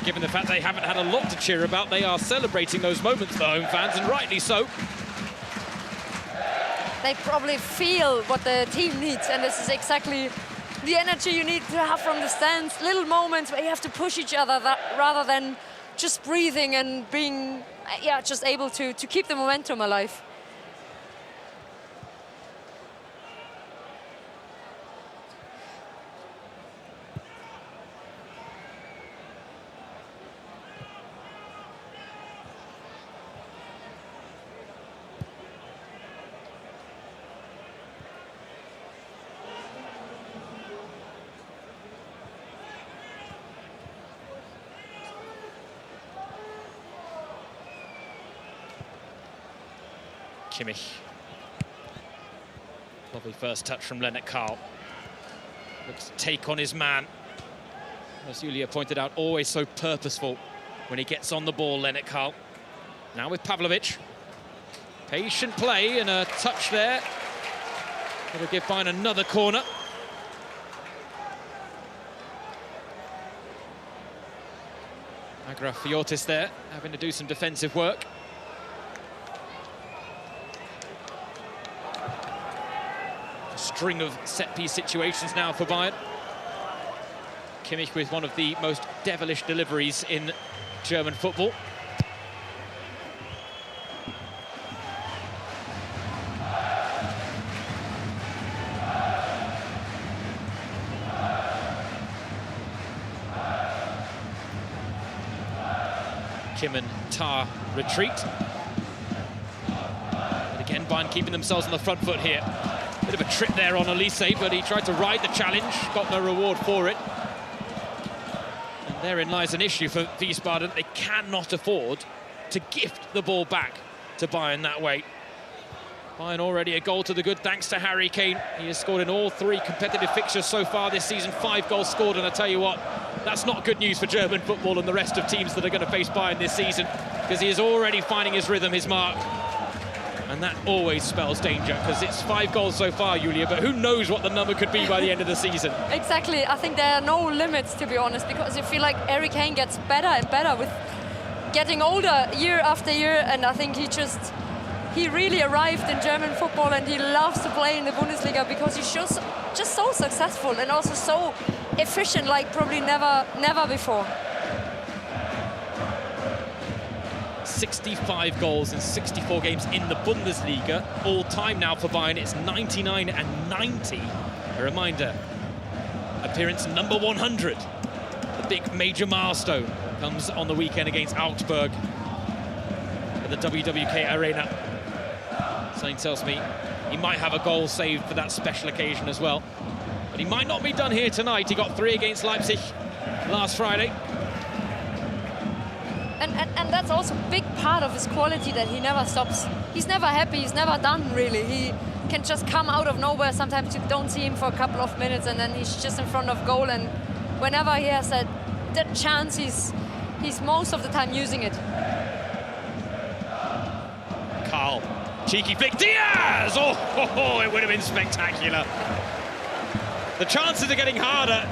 Given the fact they haven't had a lot to cheer about, they are celebrating those moments, the home fans, and rightly so. They probably feel what the team needs, and this is exactly the energy you need to have from the stands. Little moments where you have to push each other rather than just breathing and being just able to keep the momentum alive. Kimmich. Lovely first touch from Lennart Karl. Looks to take on his man. As Julia pointed out, always so purposeful when he gets on the ball, Lennart Karl. Now with Pavlovic. Patient play and a touch there. That'll give Bayern another corner. Agrafiotis there, having to do some defensive work. String of set-piece situations now for Bayern. Kimmich with one of the most devilish deliveries in German football. Kim and Tar retreat. But again, Bayern keeping themselves on the front foot here. Bit of a trip there on Elise, but he tried to ride the challenge, got no reward for it. And therein lies an issue for Wiesbaden. They cannot afford to gift the ball back to Bayern that way. Bayern already a goal to the good, thanks to Harry Kane. He has scored in all 3 competitive fixtures so far this season, 5 goals scored, and I tell you what, that's not good news for German football and the rest of teams that are going to face Bayern this season, because he is already finding his rhythm, his mark. And that always spells danger, because it's 5 goals so far, Julia, but who knows what the number could be by the end of the season. Exactly. I think there are no limits, to be honest, because you feel like Harry Kane gets better and better with getting older year after year, and I think he really arrived in German football, and he loves to play in the Bundesliga because he's just so successful and also so efficient, like probably never before. 65 goals in 64 games in the Bundesliga. All time now for Bayern, it's 99 and 90. A reminder, appearance number 100. The big major milestone comes on the weekend against Augsburg at the WWK Arena. Something tells me he might have a goal saved for that special occasion as well. But he might not be done here tonight. He got 3 against Leipzig last Friday. And that's also a big part of his quality, that he never stops. He's never happy, he's never done, really. He can just come out of nowhere. Sometimes you don't see him for a couple of minutes, and then he's just in front of goal. And whenever he has that chance, he's most of the time using it. Karl, cheeky flick, Diaz! Oh, it would have been spectacular. The chances are getting harder,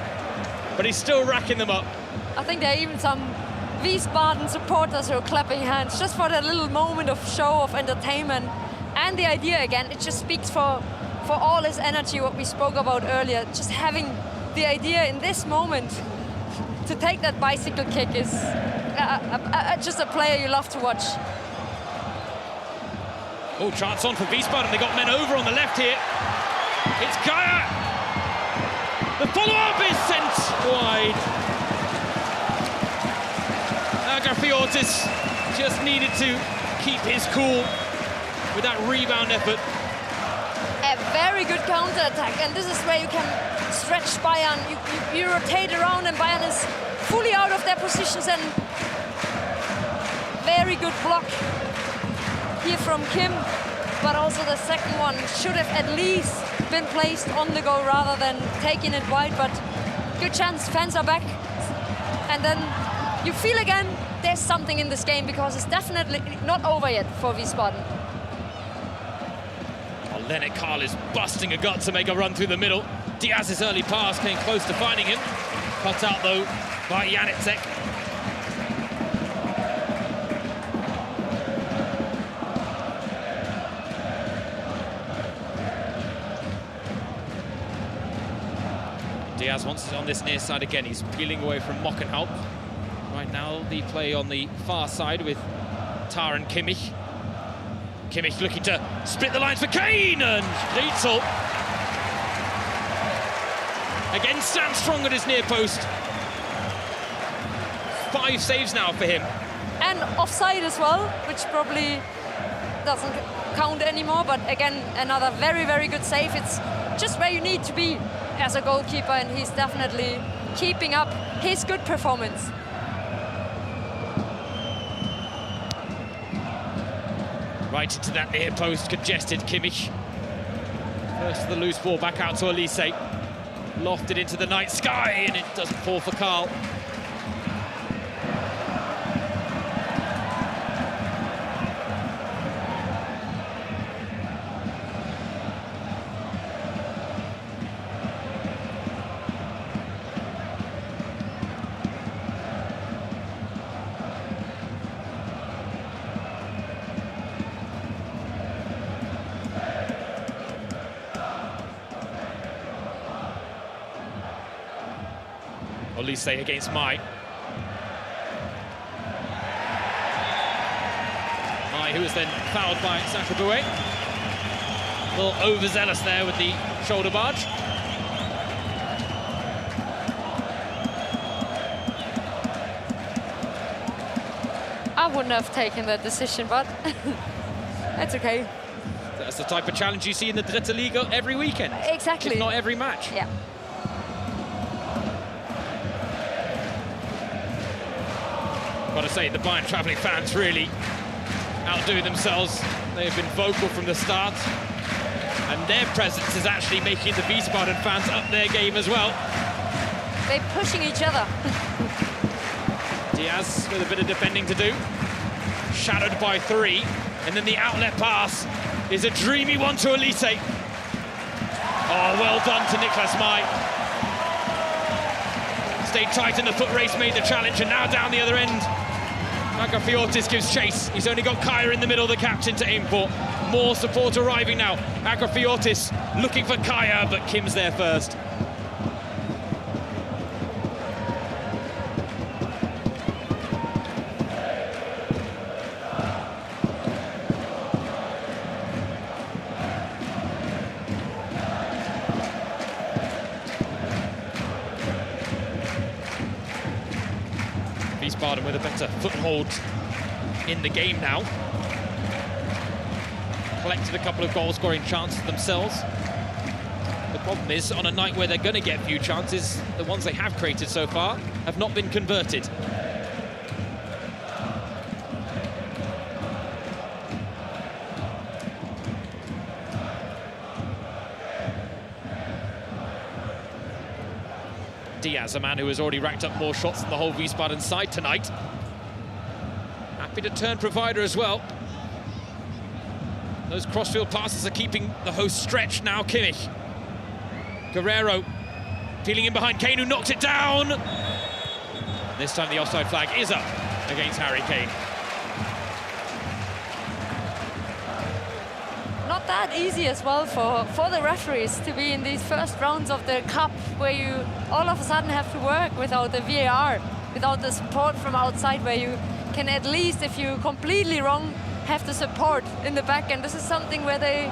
but he's still racking them up. I think there are even some Wiesbaden supporters who are clapping hands just for that little moment of show, of entertainment. And the idea, again, it just speaks for all his energy, what we spoke about earlier. Just having the idea in this moment to take that bicycle kick is just a player you love to watch. Oh, chance on for Wiesbaden. They got men over on the left here. It's Kaya. The follow-up is sent wide. Agrafiotis just needed to keep his cool with that rebound effort. A very good counter-attack, and this is where you can stretch Bayern. You rotate around, and Bayern is fully out of their positions, and very good block here from Kim, but also the second one should have at least been placed on the goal rather than taking it wide, but good chance, fans are back. And then you feel again there's something in this game, because it's definitely not over yet for Wiesbaden. Well, Lennart Karl is busting a gut to make a run through the middle. Diaz's early pass came close to finding him. Cut out though by Janicek. Diaz wants it on this near side again. He's peeling away from Mockenhaupt. Right now, the play on the far side with Tar and Kimmich. Kimmich looking to split the lines for Kane, and Dietzel again stands strong at his near post. 5 saves now for him. And offside as well, which probably doesn't count anymore, but again, another very, very good save. It's just where you need to be as a goalkeeper, and he's definitely keeping up his good performance. Right into that near post, congested Kimmich. First of the loose ball, back out to Elise. Lofted into the night sky, and it doesn't fall for Karl. Olise against Mai. Mai, who was then fouled by Sasha Bouet. A little overzealous there with the shoulder barge. I wouldn't have taken that decision, but it's okay. That's the type of challenge you see in the Dritte Liga every weekend. Exactly. If not every match. Yeah. Got to say, the Bayern travelling fans really outdoing themselves. They have been vocal from the start, and their presence is actually making the Wiesbaden fans up their game as well. They're pushing each other. Diaz with a bit of defending to do. Shadowed by 3, and then the outlet pass is a dreamy one to Elise. Oh, well done to Niklas Mai. Stayed tight in the foot race, made the challenge, and now down the other end. Agrafiotis gives chase. He's only got Kaya in the middle, the captain, to aim for. More support arriving now. Agrafiotis looking for Kaya, but Kim's there first. Wiesbaden with a better foothold in the game now. Collected a couple of goal-scoring chances themselves. The problem is, on a night where they're going to get few chances, the ones they have created so far have not been converted. Diaz, a man who has already racked up more shots than the whole Wiesbaden side tonight. Happy to turn provider as well. Those crossfield passes are keeping the host stretched now. Kimmich. Guerrero peeling in behind Kane, who knocked it down. This time the offside flag is up against Harry Kane. Not that easy as well for the referees to be in these first rounds of the cup, where you all of a sudden have to work without the VAR, without the support from outside, where you can at least, if you're completely wrong, have the support in the back. And this is something where they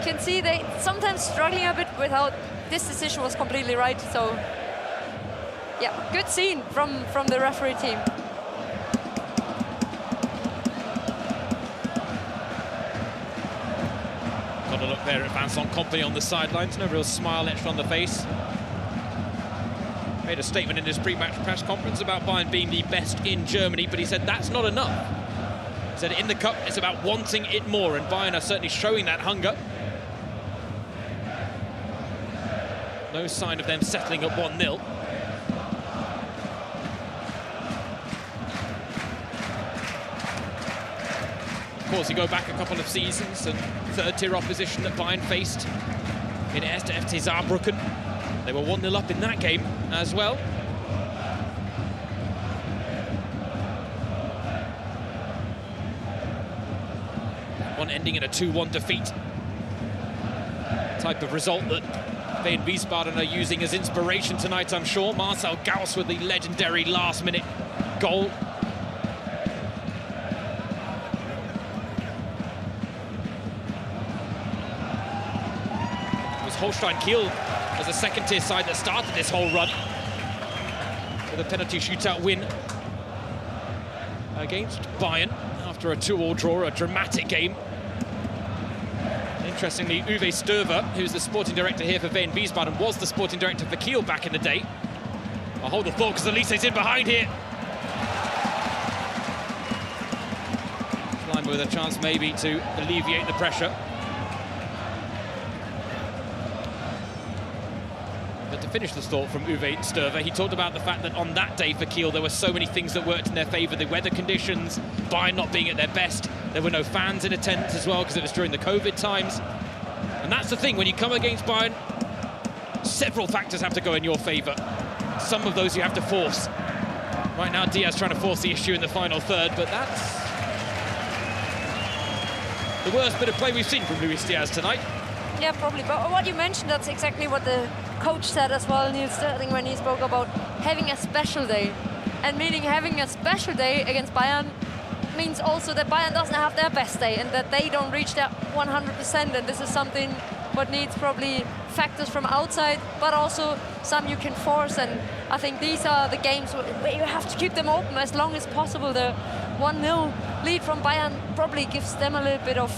can see they sometimes struggling a bit without this decision was completely right. So yeah, good scene from the referee team. Got a look there at Vincent Kompany on the sidelines. No real smile etched on the face. Made a statement in his pre-match press conference about Bayern being the best in Germany, but he said that's not enough. Said in the cup, it's about wanting it more, and Bayern are certainly showing that hunger. No sign of them settling at 1-0. Of course, you go back a couple of seasons, and third-tier opposition that Bayern faced in 1. FC Saarbrücken. They were 1-0 up in that game as well. One ending in a 2-1 defeat. Type of result that Wehen Wiesbaden are using as inspiration tonight, I'm sure. Marcel Gauss with the legendary last-minute goal. It was Holstein Kiel as a second-tier side that started this whole run with a penalty shootout win against Bayern after a 2-2 draw, a dramatic game. Interestingly, Uwe Stöver, who's the sporting director here for Wehen Wiesbaden, was the sporting director for Kiel back in the day. I'll hold the thought because Elise's in behind here. Schleimer with a chance maybe to alleviate the pressure. But to finish the thought from Uwe Stöver, he talked about the fact that on that day for Kiel there were so many things that worked in their favour. The weather conditions, Bayern not being at their best. There were no fans in attendance as well because it was during the COVID times. And that's the thing, when you come against Bayern, several factors have to go in your favour. Some of those you have to force. Right now, Diaz trying to force the issue in the final third, but that's the worst bit of play we've seen from Luis Diaz tonight. Yeah, probably. But what you mentioned, that's exactly what the coach said as well, Niels Sterling, when he spoke about having a special day. And meaning having a special day against Bayern means also that Bayern doesn't have their best day and that they don't reach their 100%. And this is something what needs probably factors from outside, but also some you can force. And I think these are the games where you have to keep them open as long as possible. The 1-0 lead from Bayern probably gives them a little bit of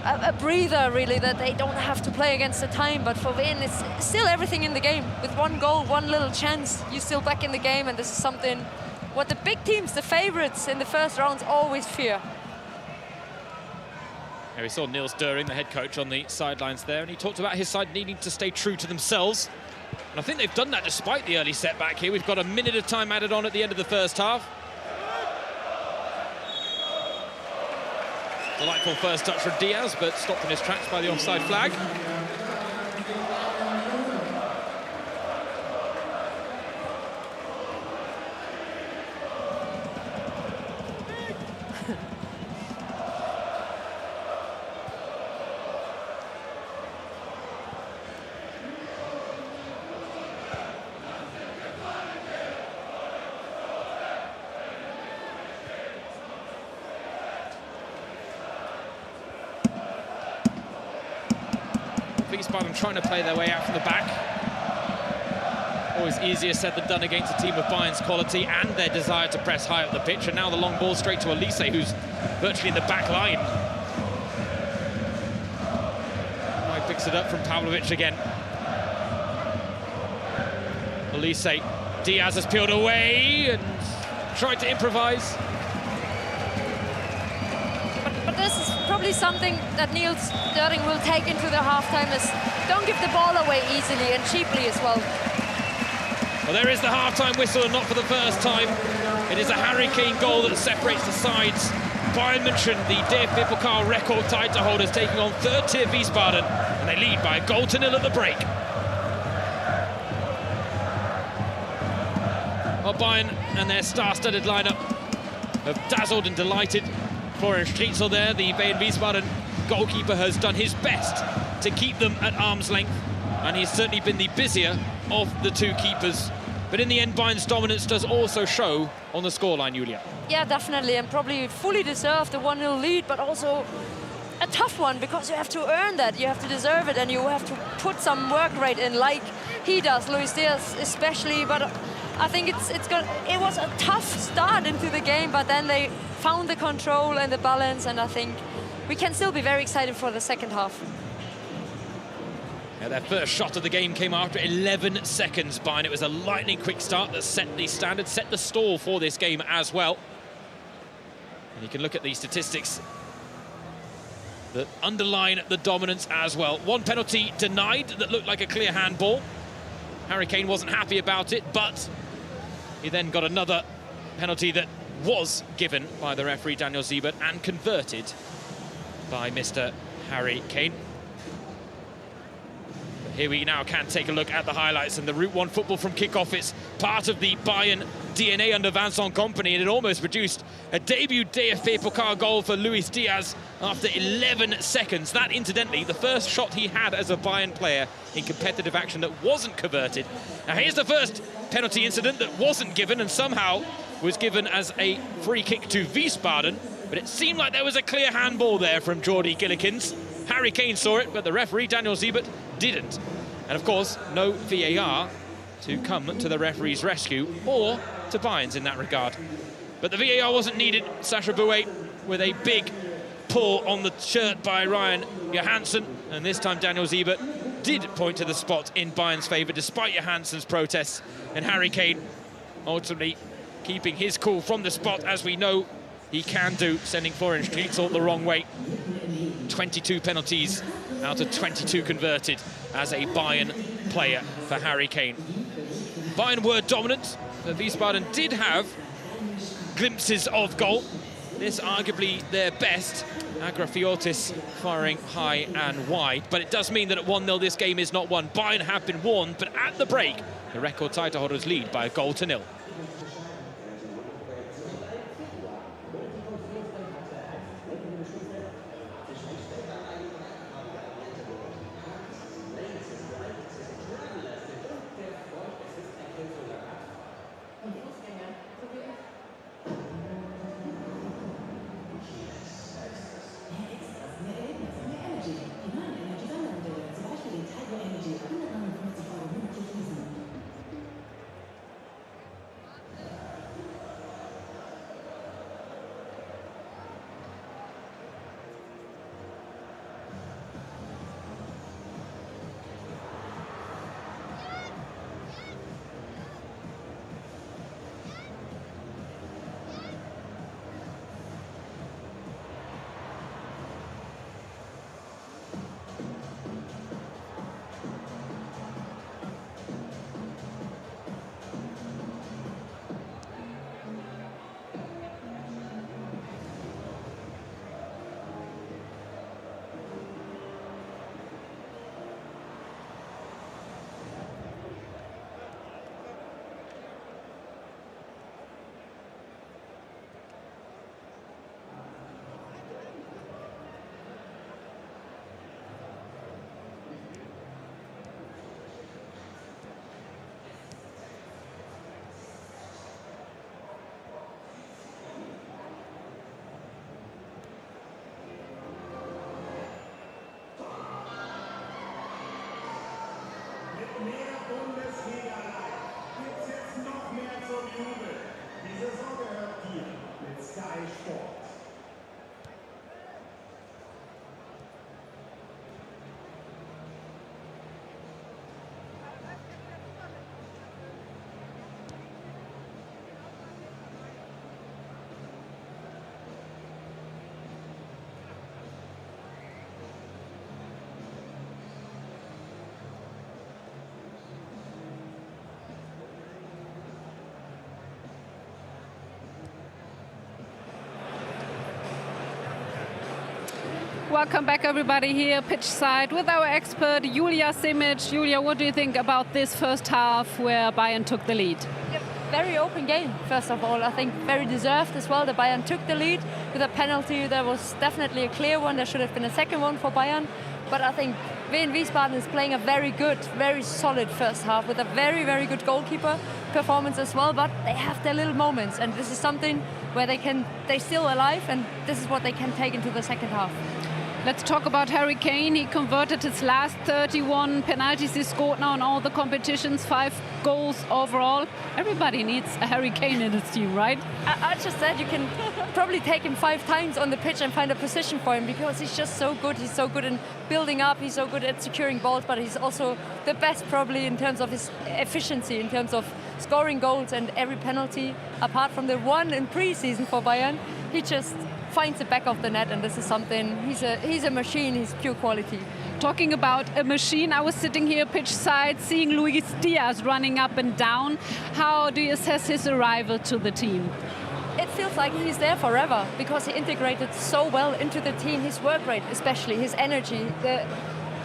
a breather, really, that they don't have to play against the time. But for Wehen, it's still everything in the game. With one goal, one little chance, you're still back in the game, and this is something what the big teams, the favorites in the first rounds, always fear. Yeah, we saw Niels Döring, the head coach, on the sidelines there, and he talked about his side needing to stay true to themselves. And I think they've done that despite the early setback here. We've got a minute of time added on at the end of the first half. Delightful first touch from Diaz, but stopped in his tracks by the offside flag. Wiesbaden trying to play their way out from the back. Always easier said than done against a team of Bayern's quality and their desire to press high up the pitch. And now the long ball straight to Elise, who's virtually in the back line. He picks it up from Pavlovic again. Elise, Diaz has peeled away and tried to improvise. But this is probably something that Niels Döring will take into the halftime, is don't give the ball away easily and cheaply as well. Well, there is the halftime whistle, and not for the first time. It is a Harry Kane goal that separates the sides. Bayern München, the DFB-Pokal record title holders, taking on third-tier Wiesbaden, and they lead by a 1-0 at the break. Well, Bayern and their star-studded lineup have dazzled and delighted. Florian Stritzel there, the Wehen Wiesbaden goalkeeper, has done his best to keep them at arm's length, and he's certainly been the busier of the two keepers. But in the end, Bayern's dominance does also show on the scoreline, Julia. Yeah, definitely, and probably fully deserved the 1-0 lead, but also a tough one, because you have to earn that, you have to deserve it, and you have to put some work rate in, like he does, Luis Diaz especially. But I think it was a tough start into the game, but then they found the control and the balance, and I think we can still be very excited for the second half. Yeah, their first shot of the game came after 11 seconds, Bayern. It was a lightning quick start that set the standard, set the stall for this game as well. And you can look at the statistics that underline the dominance as well. One penalty denied that looked like a clear handball. Harry Kane wasn't happy about it, but he then got another penalty that was given by the referee Daniel Siebert and converted by Mr. Harry Kane. But here we now can take a look at the highlights and the Route 1 football from kickoff. It's part of the Bayern DNA under Vincent Kompany, and it almost produced a debut DFB-Pokal goal for Luis Diaz after 11 seconds. That, incidentally, the first shot he had as a Bayern player in competitive action that wasn't converted. Now here's the first penalty incident that wasn't given and somehow was given as a free kick to Wiesbaden, but it seemed like there was a clear handball there from Jordi Gillikins. Harry Kane saw it, but the referee Daniel Siebert didn't. And of course, no VAR to come to the referee's rescue, or to Bayern's in that regard. But the VAR wasn't needed. Sasha Bouet with a big pull on the shirt by Ryan Johansson, and this time Daniel Siebert did point to the spot in Bayern's favour despite Johansson's protests, and Harry Kane ultimately keeping his cool from the spot, as we know he can do, sending Florian Strietzel the wrong way. 22 penalties out of 22 converted as a Bayern player for Harry Kane. Bayern were dominant, but Wiesbaden did have glimpses of goal. This arguably their best. Agrafiotis firing high and wide, but it does mean that at 1-0 this game is not won. Bayern have been warned, but at the break the record title holders lead by 1-0. Welcome back, everybody, here pitch side with our expert Julia Simic. Julia, what do you think about this first half where Bayern took the lead? Yep, very open game, first of all. I think very deserved as well. The Bayern took the lead with a penalty. There was definitely a clear one. There should have been a second one for Bayern. But I think Wehen Wiesbaden is playing a very good, very solid first half with a very, very good goalkeeper performance as well. But they have their little moments, and this is something where they're still alive, and this is what they can take into the second half. Let's talk about Harry Kane. He converted his last 31 penalties he scored now in all the competitions, 5 goals overall. Everybody needs a Harry Kane in his team, right? I just said you can probably take him 5 times on the pitch and find a position for him, because he's just so good. He's so good in building up. He's so good at securing balls, but he's also the best probably in terms of his efficiency, in terms of scoring goals, and every penalty, apart from the one in pre-season for Bayern, he just finds the back of the net, and this is something, he's a machine, he's pure quality. Talking about a machine, I was sitting here pitch side seeing Luis Diaz running up and down. How do you assess his arrival to the team? It feels like he's there forever because he integrated so well into the team. His work rate, especially his energy,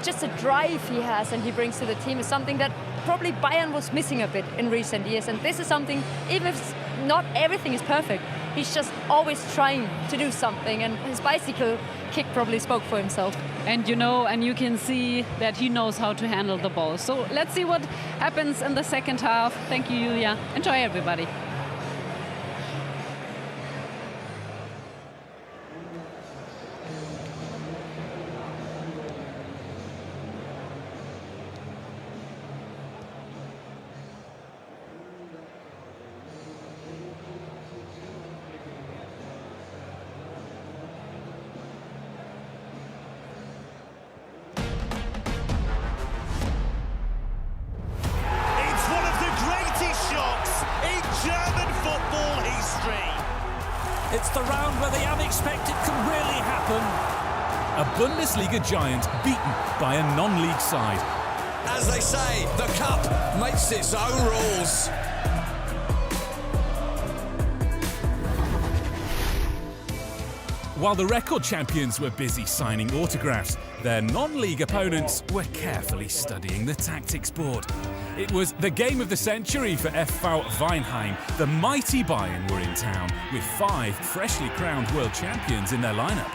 just the drive he has and he brings to the team is something that probably Bayern was missing a bit in recent years. And this is something, even if not everything is perfect, he's just always trying to do something. And his bicycle kick probably spoke for himself. And you know, and you can see that he knows how to handle the ball. So let's see what happens in the second half. Thank you, Julia. Enjoy, everybody. It's the round where the unexpected can really happen. A Bundesliga giant beaten by a non-league side. As they say, the cup makes its own rules. While the record champions were busy signing autographs, their non-league opponents were carefully studying the tactics board. It was the game of the century for FV Weinheim. The mighty Bayern were in town, with 5 freshly crowned world champions in their lineup.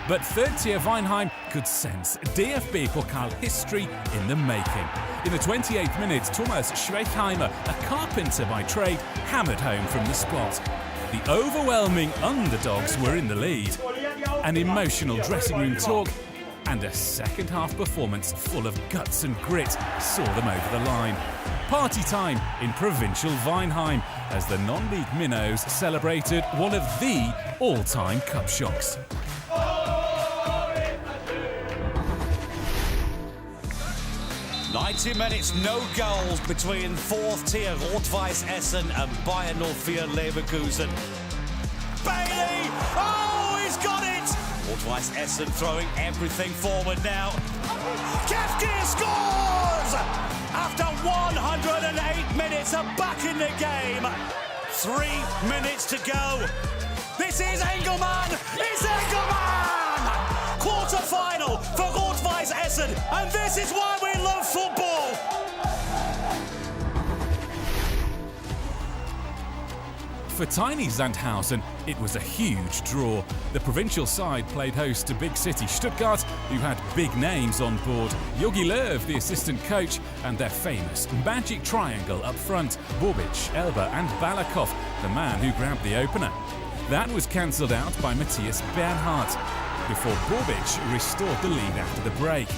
But third-tier Weinheim could sense DFB-Pokal history in the making. In the 28th minute, Thomas Schwechheimer, a carpenter by trade, hammered home from the spot. The overwhelming underdogs were in the lead. An emotional dressing room talk and a second-half performance full of guts and grit saw them over the line. Party time in provincial Weinheim as the non-league minnows celebrated one of the all-time cup shocks. "90 minutes, no goals between fourth-tier Rot-Weiß Essen and Bayern 04 Leverkusen. Bailey! Oh, he's got it! Rot-Weiß Essen throwing everything forward now. Kefke scores! After 108 minutes, are back in the game. 3 minutes to go. This is Engelmann! It's Engelmann! Quarter-final for Rot-Weiß Essen, and this is why we love football! For tiny Sandhausen, it was a huge draw. The provincial side played host to big city Stuttgart, who had big names on board. Jogi Löw, the assistant coach, and their famous magic triangle up front, Bobic, Elber and Balakov, the man who grabbed the opener. That was cancelled out by Matthias Bernhardt, before Bobic restored the lead after the break.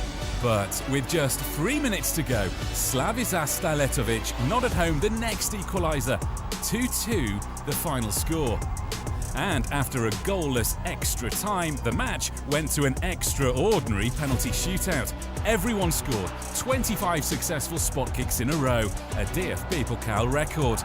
But with just 3 minutes to go, Slavisa Staletovic nodded home the next equaliser. 2-2 the final score. And after a goalless extra time, the match went to an extraordinary penalty shootout. Everyone scored 25 successful spot kicks in a row, a DFB-Pokal record.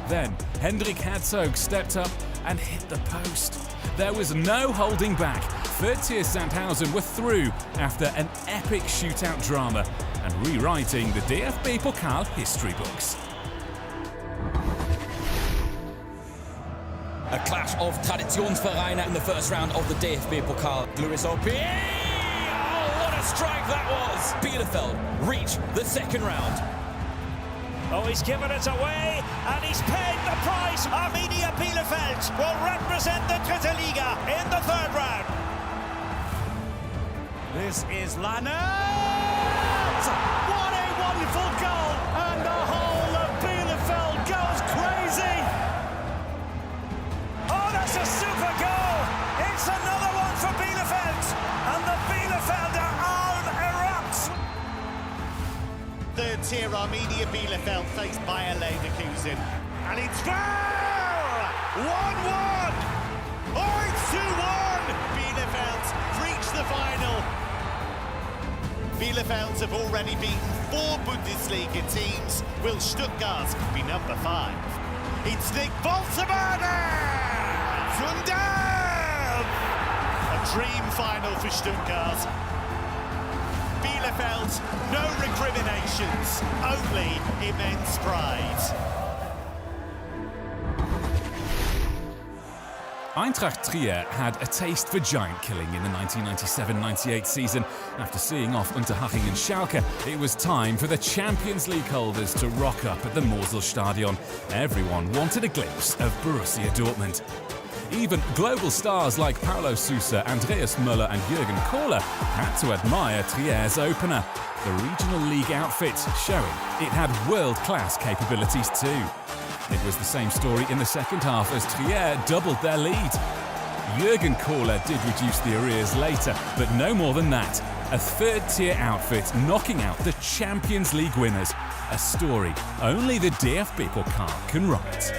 Then Hendrik Herzog stepped up and hit the post. There was no holding back. Third-tier Sandhausen were through after an epic shootout drama and rewriting the DFB-Pokal history books. A clash of Traditionsvereine in the first round of the DFB-Pokal. Luis Opie! Oh, what a strike that was! Bielefeld reach the second round. Oh, he's given it away, and he's paid the price. Arminia Bielefeld will represent the Dritte Liga in the third round. This is Lannert! What a wonderful goal, and the whole of Bielefeld goes crazy. Oh, that's a super goal! It's another one for Bielefeld, and the Bielefelder arm erupts. Third-tier Arminia Bielefeld faced Bayer Leverkusen. And it's foul! 1-1! Oh, it's 2-1! Bielefeld reach the final. Bielefeld have already beaten 4 Bundesliga teams. Will Stuttgart be number 5? It's Nick Boltemade! Thunder! A dream final for Stuttgart. Bielefeld, no recriminations, only immense pride. Eintracht Trier had a taste for giant killing in the 1997-98 season. After seeing off Unterhaching and Schalke, it was time for the Champions League holders to rock up at the Moselstadion. Everyone wanted a glimpse of Borussia Dortmund. Even global stars like Paulo Sousa, Andreas Müller and Jürgen Kohler had to admire Trier's opener. The regional league outfit showing it had world-class capabilities too. It was the same story in the second half as Trier doubled their lead. Jürgen Kohler did reduce the arrears later, but no more than that. A third-tier outfit knocking out the Champions League winners. A story only the DFB-Pokal can write.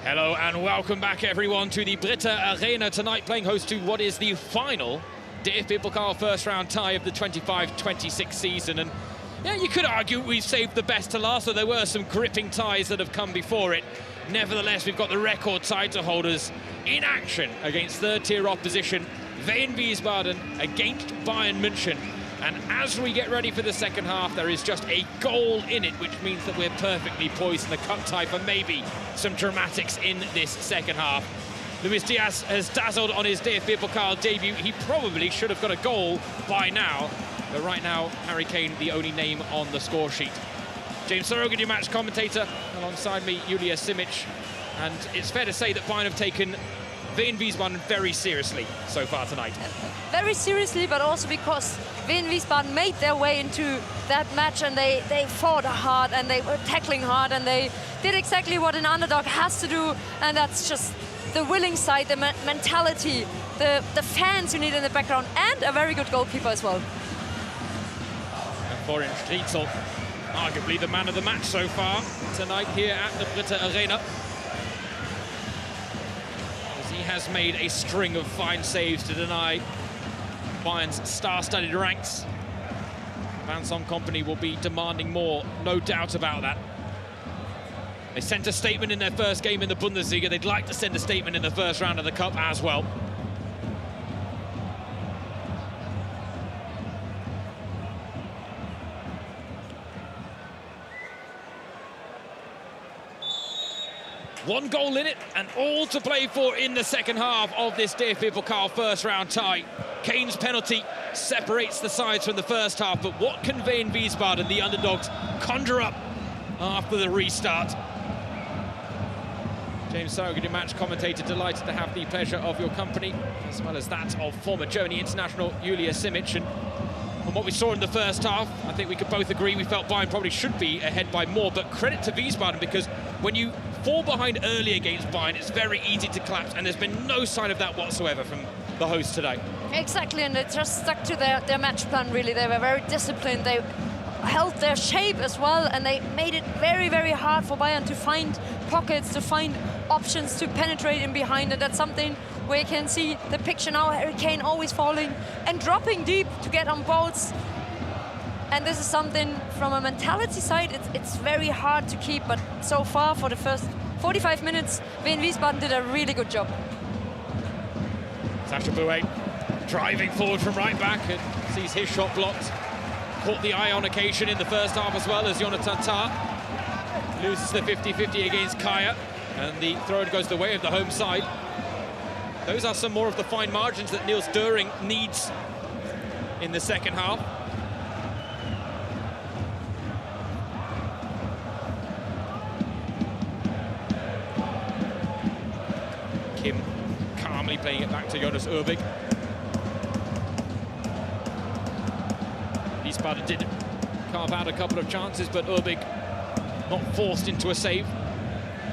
Hello and welcome back everyone to the Britta Arena tonight, playing host to what is the final DFB-Pokal first round tie of the 25-26 season. And yeah, you could argue we've saved the best to last, so there were some gripping ties that have come before it. Nevertheless, we've got the record title holders in action against third-tier opposition, Wehen Wiesbaden against Bayern München. And as we get ready for the second half, there is just a goal in it, which means that we're perfectly poised in the cup tie for maybe some dramatics in this second half. Luis Diaz has dazzled on his DFB-Pokal debut. He probably should have got a goal by now. But right now, Harry Kane, the only name on the score sheet. James Sorokin, your match commentator, alongside me, Julia Simic. And it's fair to say that Bayern have taken Wehen Wiesbaden very seriously so far tonight. Very seriously, but also because Wehen Wiesbaden made their way into that match, and they fought hard and they were tackling hard and they did exactly what an underdog has to do, and that's just the willing side, the mentality, the fans you need in the background, and a very good goalkeeper as well. Florian Striezel, arguably the man of the match so far tonight here at the Britta Arena. As he has made a string of fine saves to deny Bayern's star-studded ranks. Van Son Company will be demanding more, no doubt about that. They sent a statement in their first game in the Bundesliga. They'd like to send a statement in the first round of the Cup as well. One goal in it and all to play for in the second half of this DFB-Pokal first round tie. Kane's penalty separates the sides from the first half, but what can Wehen Wiesbaden, the underdogs, conjure up after the restart? James Sauger, your match commentator, delighted to have the pleasure of your company, as well as that of former Germany international Julia Simic. And from what we saw in the first half, I think we could both agree we felt Bayern probably should be ahead by more, but credit to Wiesbaden, because when you fall behind early against Bayern, it's very easy to collapse, and there's been no sign of that whatsoever from the hosts today. Exactly, and they just stuck to their match plan, really. They were very disciplined. They held their shape as well, and they made it very, very hard for Bayern to find pockets, to find options to penetrate in behind, and that's something where you can see the picture now. Harry Kane always falling and dropping deep to get on balls. And this is something from a mentality side, it's very hard to keep, but so far for the first 45 minutes, Wehen Wiesbaden did a really good job. Sacha Bouet driving forward from right back and sees his shot blocked. Caught the eye on occasion in the first half as well as Jonathan Tah. Loses the 50-50 against Kaya, and the throw goes the way of the home side. Those are some more of the fine margins that Niels Döring needs in the second half. Kim calmly playing it back to Jonas Urbig. Wiesbaden did carve out a couple of chances, but Urbig not forced into a save.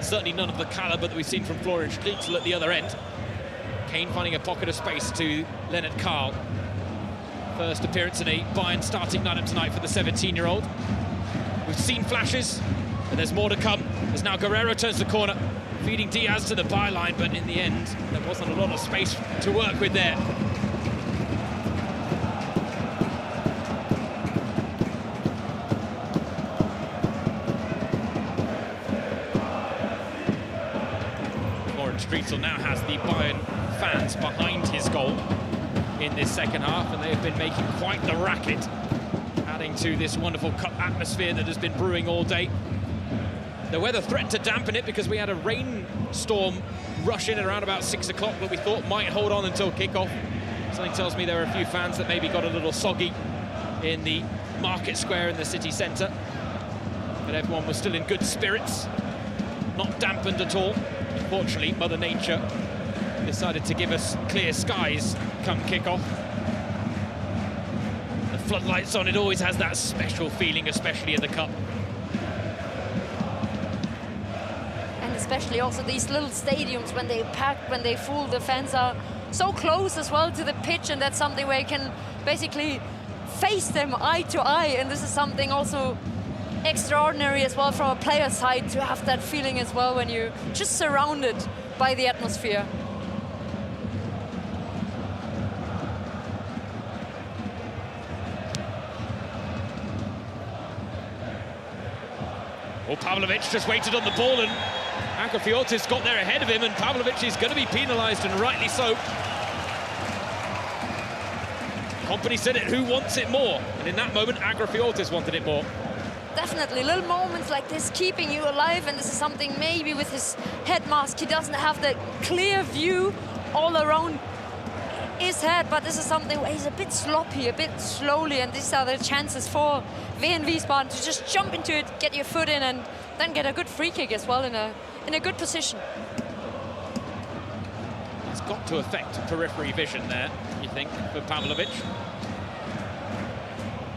Certainly none of the caliber that we've seen from Florian Striezel at the other end. Kane finding a pocket of space to Leonard Karl. First appearance in a Bayern starting lineup tonight for the 17-year-old. We've seen flashes, but there's more to come. As now Guerrero turns the corner, feeding Diaz to the byline, but in the end, there wasn't a lot of space to work with there. Striezel now has the Bayern fans behind his goal in this second half, and they have been making quite the racket, adding to this wonderful cup atmosphere that has been brewing all day. The weather threatened to dampen it because we had a rainstorm rush in at around about 6 o'clock that we thought might hold on until kickoff. Something tells me there are a few fans that maybe got a little soggy in the market square in the city centre, but everyone was still in good spirits, not dampened at all. Unfortunately, Mother Nature decided to give us clear skies come kickoff. The floodlights on, it always has that special feeling, especially in the Cup. And especially also these little stadiums, when they pack, when they full, the fans are so close as well to the pitch, and that's something where you can basically face them eye to eye, and this is something also extraordinary as well from a player's side, to have that feeling as well when you're just surrounded by the atmosphere. Well, Pavlovic just waited on the ball, and Agrafiotis got there ahead of him, and Pavlovic is going to be penalised, and rightly so. Company said it, who wants it more? And in that moment, Agrafiotis wanted it more. Definitely, little moments like this keeping you alive, and this is something maybe with his head mask, he doesn't have the clear view all around his head, but this is something where he's a bit sloppy, a bit slowly, and these are the chances for Wehen Wiesbaden to just jump into it, get your foot in, and then get a good free kick as well in a good position. It's got to affect periphery vision there, you think, for Pavlovic,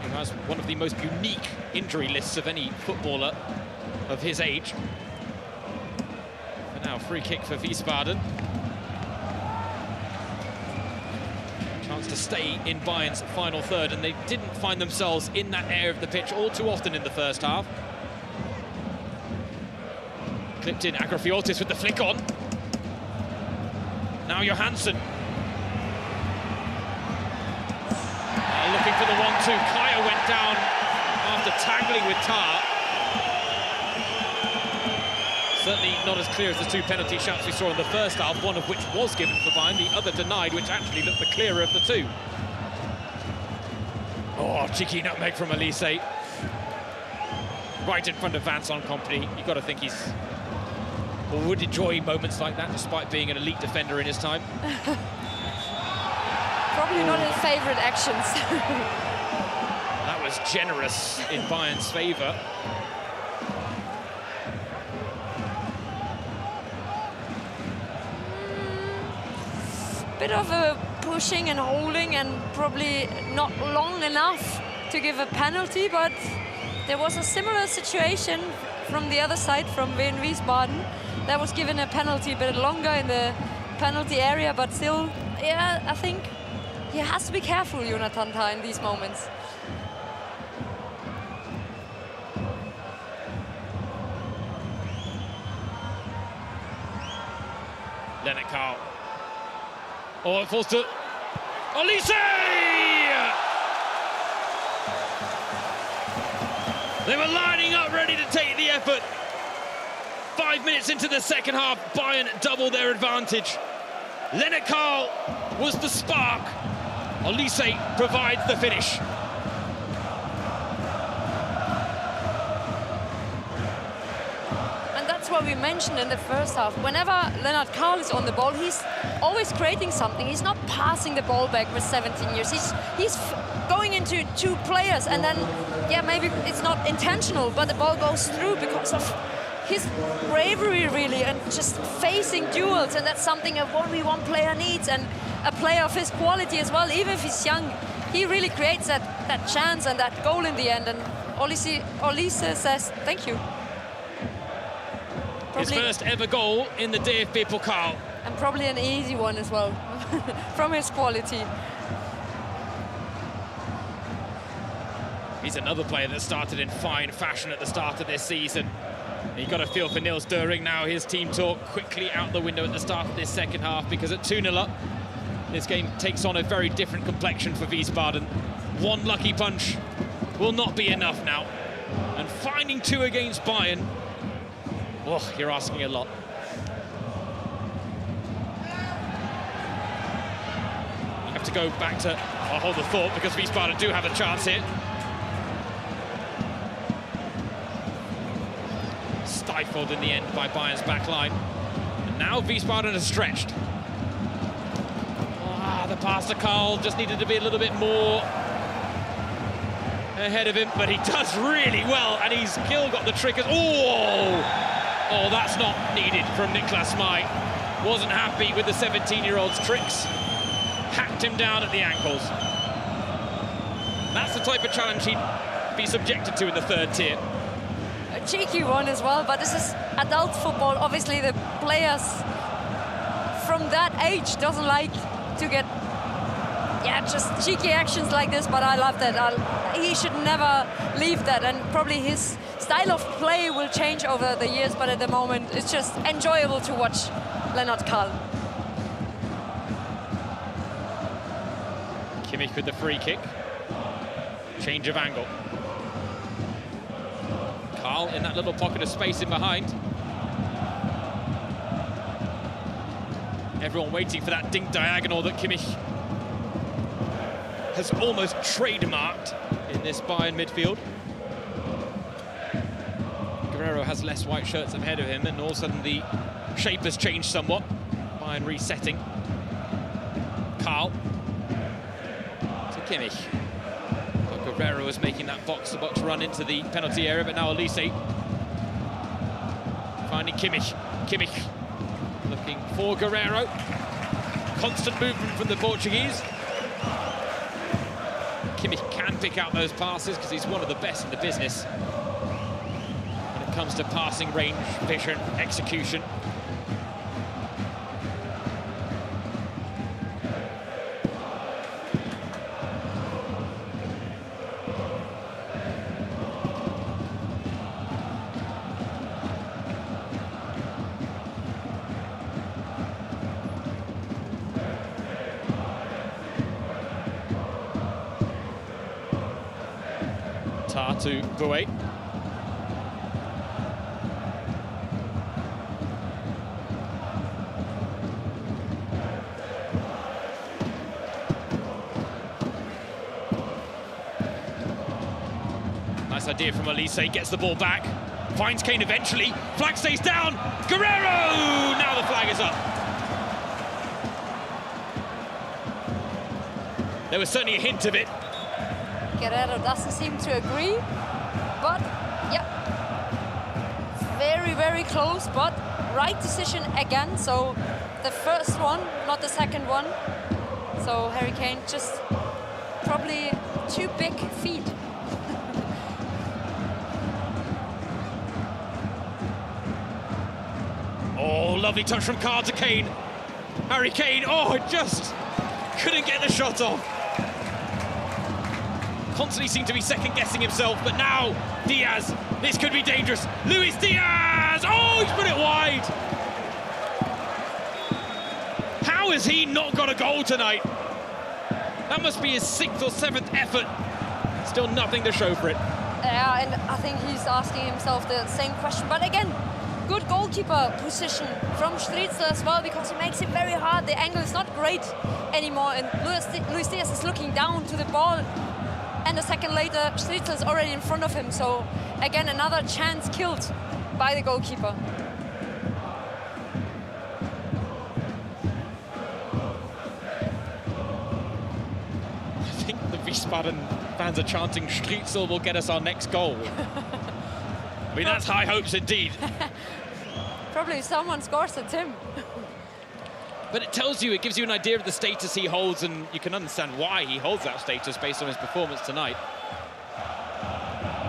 who has one of the most unique injury lists of any footballer of his age. But now, free kick for Wiesbaden. chance to stay in Bayern's final third, and they didn't find themselves in that area of the pitch all too often in the first half. Clipped in Agrafiotis with the flick on. Now Johansson. Looking for the 1-2. Kaya went down after tangling with Tar. Certainly not as clear as the two penalty shots we saw in the first half, one of which was given for Bayern, the other denied, which actually looked the clearer of the two. Oh, cheeky nutmeg from Elise. Right in front of Vincent Kompany. You've got to think he's or would enjoy moments like that, despite being an elite defender in his time. Probably not his favourite actions. That was generous in Bayern's favour. Bit of a pushing and holding, and probably not long enough to give a penalty, but there was a similar situation from the other side, from Wehen Wiesbaden. That was given a penalty a bit longer in the penalty area, but still, yeah, I think he has to be careful, Jonathan Tah, in these moments. Lennart Karl. Oh, it falls to Elise! They were lining up ready to take the effort. 5 minutes into the second half, Bayern doubled their advantage. Lennart Karl was the spark. Elise provides the finish. What we mentioned in the first half, whenever Lennart Karl is on the ball, he's always creating something. He's not passing the ball back with 17 years. He's going into two players, and then, yeah, maybe it's not intentional, but the ball goes through because of his bravery, really, and just facing duels, and that's something a 1v1 player needs, and a player of his quality as well, even if he's young. He really creates that chance and that goal in the end, and Elise says, thank you. His first ever goal in the DFB-Pokal. And probably an easy one as well, from his quality. He's another player that started in fine fashion at the start of this season. He got a feel for Niels Döring now. His team talk quickly out the window at the start of this second half, because at 2-0 up, this game takes on a very different complexion for Wiesbaden. One lucky punch will not be enough now. And finding two against Bayern, oh, you're asking a lot. You have to go back to hold the thought, because Wiesbaden do have a chance here. Stifled in the end by Bayern's back line. And now Wiesbaden is stretched. The pass to Karl just needed to be a little bit more ahead of him, but he does really well, and he's still got the trick. Oh, that's not needed from Niklas Mai. Wasn't happy with the 17-year-old's tricks. Hacked him down at the ankles. That's the type of challenge he'd be subjected to in the third tier. A cheeky one as well, but this is adult football. Obviously, the players from that age doesn't like to get, just cheeky actions like this, but I love that. He should never leave that, and probably his style of play will change over the years, but at the moment it's just enjoyable to watch Lennart Karl. Kimmich with the free kick. Change of angle. Karl in that little pocket of space in behind. Everyone waiting for that dink diagonal that Kimmich has almost trademarked in this Bayern midfield. Guerrero has less white shirts ahead of him, and all of a sudden the shape has changed somewhat. Bayern resetting. Karl to Kimmich. Well, Guerrero was making that box-to-box run into the penalty area, but now Elise finding Kimmich. Kimmich looking for Guerrero. Constant movement from the Portuguese. Kimmich can pick out those passes because he's one of the best in the business when it comes to passing range, vision, execution. Tar to Bouet. Nice idea from Elise, gets the ball back, finds Kane eventually, flag stays down, Guerrero! Now the flag is up. There was certainly a hint of it. Guerrero doesn't seem to agree, but yeah, very, very close, but right decision again. So the first one, not the second one. So Harry Kane just probably too big feet. Oh, lovely touch from Carr to Kane. Harry Kane, oh, just couldn't get the shot off. Constantly seemed to be second-guessing himself, but now Diaz, this could be dangerous. Luis Diaz, oh, he's put it wide. How has he not got a goal tonight? That must be his 6th or 7th effort. Still nothing to show for it. Yeah, and I think he's asking himself the same question. But again, good goalkeeper position from Stritzler as well, because he makes it very hard. The angle is not great anymore, and Luis Diaz is looking down to the ball. And a second later, Stritzler is already in front of him. So again, another chance killed by the goalkeeper. I think the Wiesbaden fans are chanting Stritzler will get us our next goal. I mean, that's high hopes indeed. Probably someone scores at him. But it tells you, it gives you an idea of the status he holds, and you can understand why he holds that status based on his performance tonight.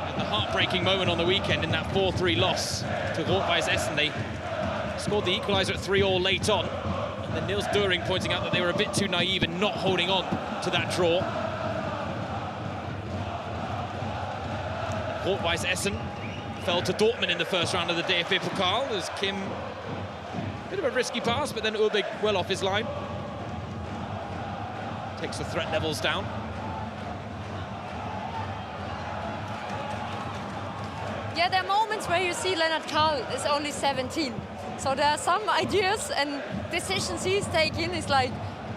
And the heartbreaking moment on the weekend in that 4-3 loss to Rot-Weiß Essen, they scored the equaliser at 3-3 late on. And then Niels Döring pointing out that they were a bit too naive in not holding on to that draw. Rot-Weiß Essen fell to Dortmund in the first round of the DFB-Pokal as Kim... Bit of a risky pass, but then Urbig well off his line. Takes the threat levels down. Yeah, there are moments where you see Lennart Karl is only 17. So there are some ideas and decisions he's taking is like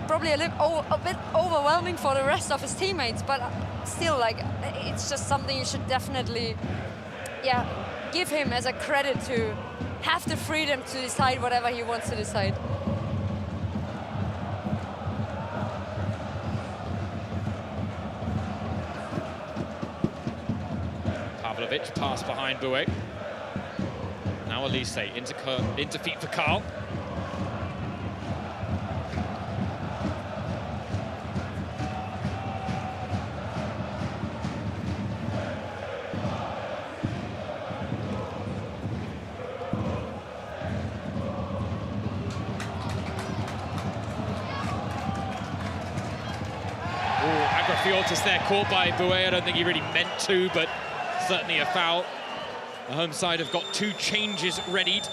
probably a bit overwhelming for the rest of his teammates, but still, like, it's just something you should definitely, yeah, give him as a credit to have the freedom to decide whatever he wants to decide. Pavlovic, pass behind Bouet. Now Elise into feet for Karl. Fiortis there, caught by Bouet. I don't think he really meant to, but certainly a foul. The home side have got 2 changes readied.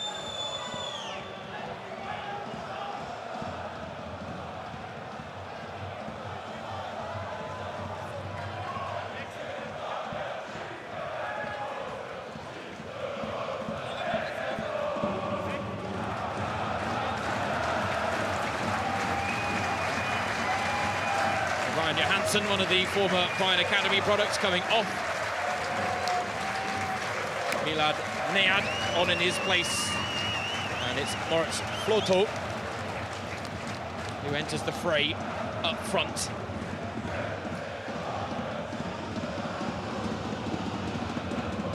Johansson, one of the former Bayern Academy products, coming off. Milad Nead on in his place. And it's Moritz Floto who enters the fray up front.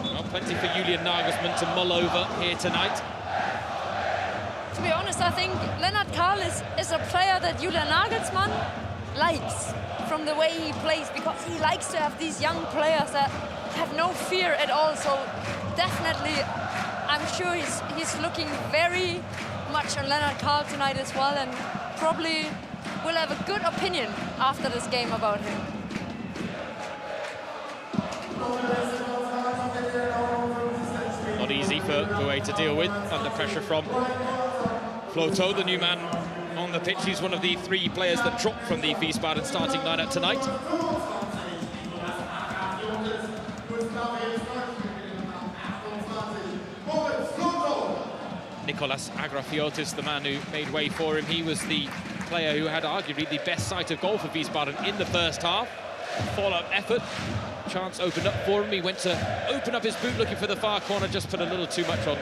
Well, plenty for Julian Nagelsmann to mull over here tonight. To be honest, I think Lennart Karl is a player that Julian Nagelsmann likes from the way he plays, because he likes to have these young players that have no fear at all. So definitely, I'm sure he's looking very much on Lennart Karl tonight as well, and probably will have a good opinion after this game about him. Not easy for Bouet to deal with under pressure from Floto, the new man on the pitch. He's one of the 3 players that dropped from the Wiesbaden starting lineup tonight. Nicolas Agrafiotis, the man who made way for him. He was the player who had arguably the best sight of goal for Wiesbaden in the first half. Follow-up effort. Chance opened up for him. He went to open up his boot looking for the far corner, just put a little too much on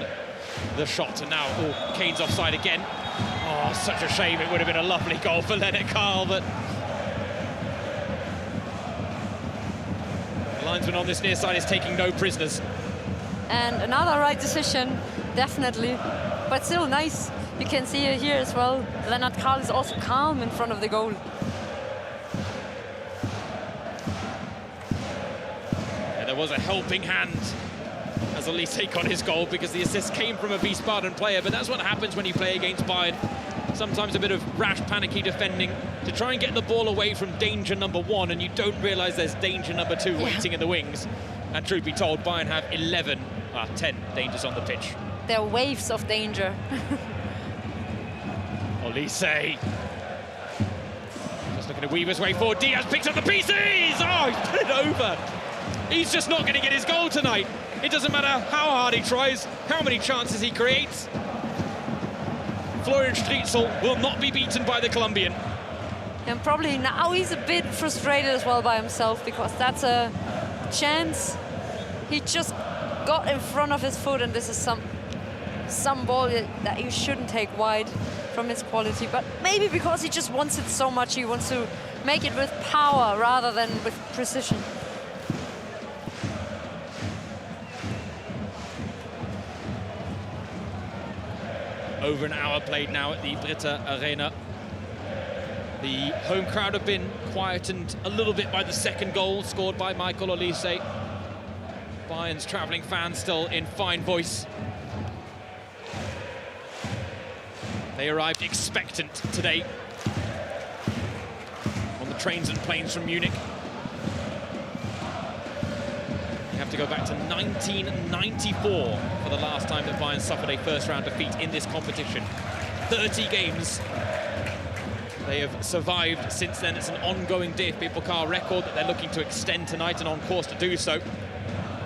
the shot. And now, Kane's offside again. Oh, such a shame. It would have been a lovely goal for Lennart Karl, but the linesman on this near side is taking no prisoners. And another right decision, definitely. But still nice. You can see it here as well. Lennart Karl is also calm in front of the goal. And there was a helping hand as Elise got his goal, because the assist came from a Wiesbaden player. But that's what happens when you play against Bayern. Sometimes a bit of rash, panicky defending to try and get the ball away from danger number 1, and you don't realise there's danger number 2 waiting in the wings. And truth be told, Bayern have 10 dangers on the pitch. There are waves of danger. Elise just looking to weave his way forward. Diaz picks up the pieces! Oh, he's put it over. He's just not going to get his goal tonight. It doesn't matter how hard he tries, how many chances he creates. Florian Strietzel will not be beaten by the Colombian. And probably now he's a bit frustrated as well by himself, because that's a chance he just got in front of his foot, and this is some ball that you shouldn't take wide from his quality. But maybe because he just wants it so much, he wants to make it with power rather than with precision. Over an hour played now at the Britta Arena. The home crowd have been quietened a little bit by the second goal scored by Michael Olise. Bayern's travelling fans still in fine voice. They arrived expectant today on the trains and planes from Munich. You have to go back to 1994 for the last time that Bayern suffered a first-round defeat in this competition. 30 games they have survived since then. It's an ongoing DFB-Pokal record that they're looking to extend tonight, and on course to do so.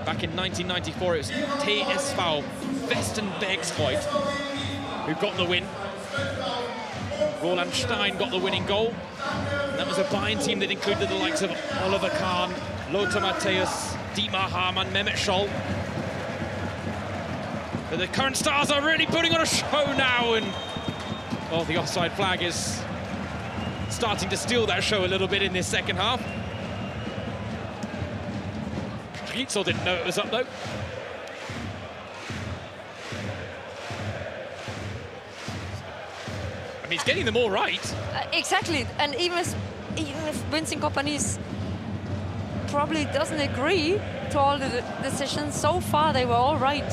Back in 1994, it was TSV Westenbergsreuth who got the win. Roland Stein got the winning goal. And that was a Bayern team that included the likes of Oliver Kahn, Lothar Matthäus, Dietmar Hamann, Mehmet Scholl. But the current stars are really putting on a show now, and well, the offside flag is starting to steal that show a little bit in this second half. Strietzel didn't know it was up though. I mean, he's getting them all right. Exactly, and even if Vincent Kompany's probably doesn't agree to all the decisions, so far they were all right.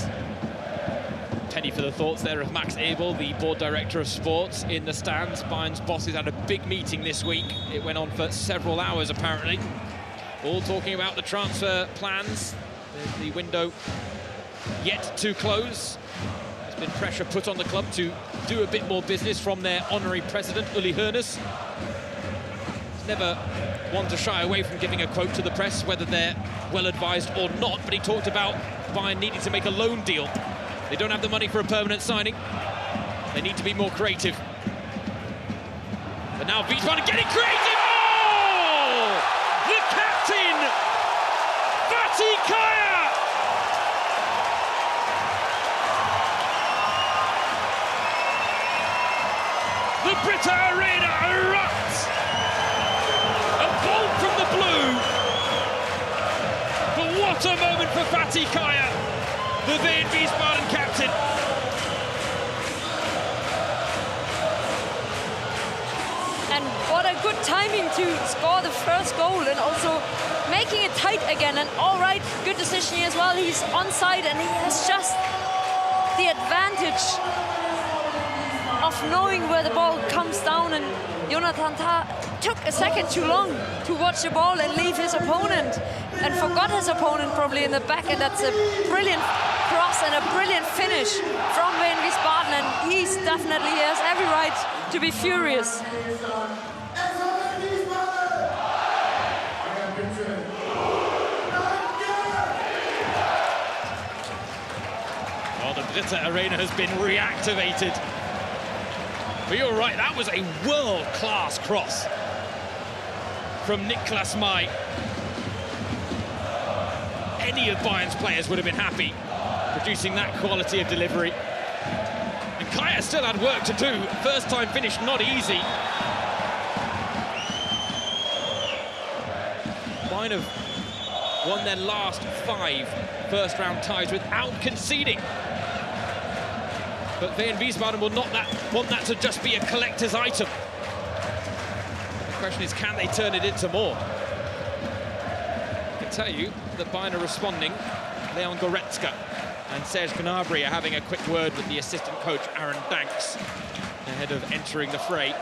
Penny for the thoughts there of Max Ebel, the board director of sports, in the stands. Bayern's bosses had a big meeting this week. It went on for several hours, apparently. All talking about the transfer plans. There's the window yet to close. There's been pressure put on the club to do a bit more business from their honorary president, Uli Hoeneß. He's never one to shy away from giving a quote to the press, whether they're well advised or not, but he talked about Bayern needing to make a loan deal. They don't have the money for a permanent signing. They need to be more creative. But now Wiesbaden getting creative! Oh! The captain, Fatih Kaya! The Britta Arena erupts! A bolt from the blue! But what a moment for Fatih Kaya, the Wehen Wiesbaden captain. And what a good timing to score the first goal, and also making it tight again. And all right, good decision here as well. He's onside, and he has just the advantage of knowing where the ball comes down. And Jonathan Tah took a second too long to watch the ball and leave his opponent, and forgot his opponent probably in the back. And that's a brilliant cross and a brilliant finish from Wehen Wiesbaden, and he's definitely, he has every right to be furious. Well, the Britta Arena has been reactivated. But you're right, that was a world-class cross from Niklas May. Any of Bayern's players would have been happy producing that quality of delivery. And Kaya still had work to do. First time finish, not easy. Bayern have won their last 5 first-round ties without conceding. But Wehen Wiesbaden will not want that to just be a collector's item. The question is, can they turn it into more? I can tell you that Bayern are responding. Leon Goretzka and Serge Gnabry are having a quick word with the assistant coach, Aaron Danks, ahead of entering the fray.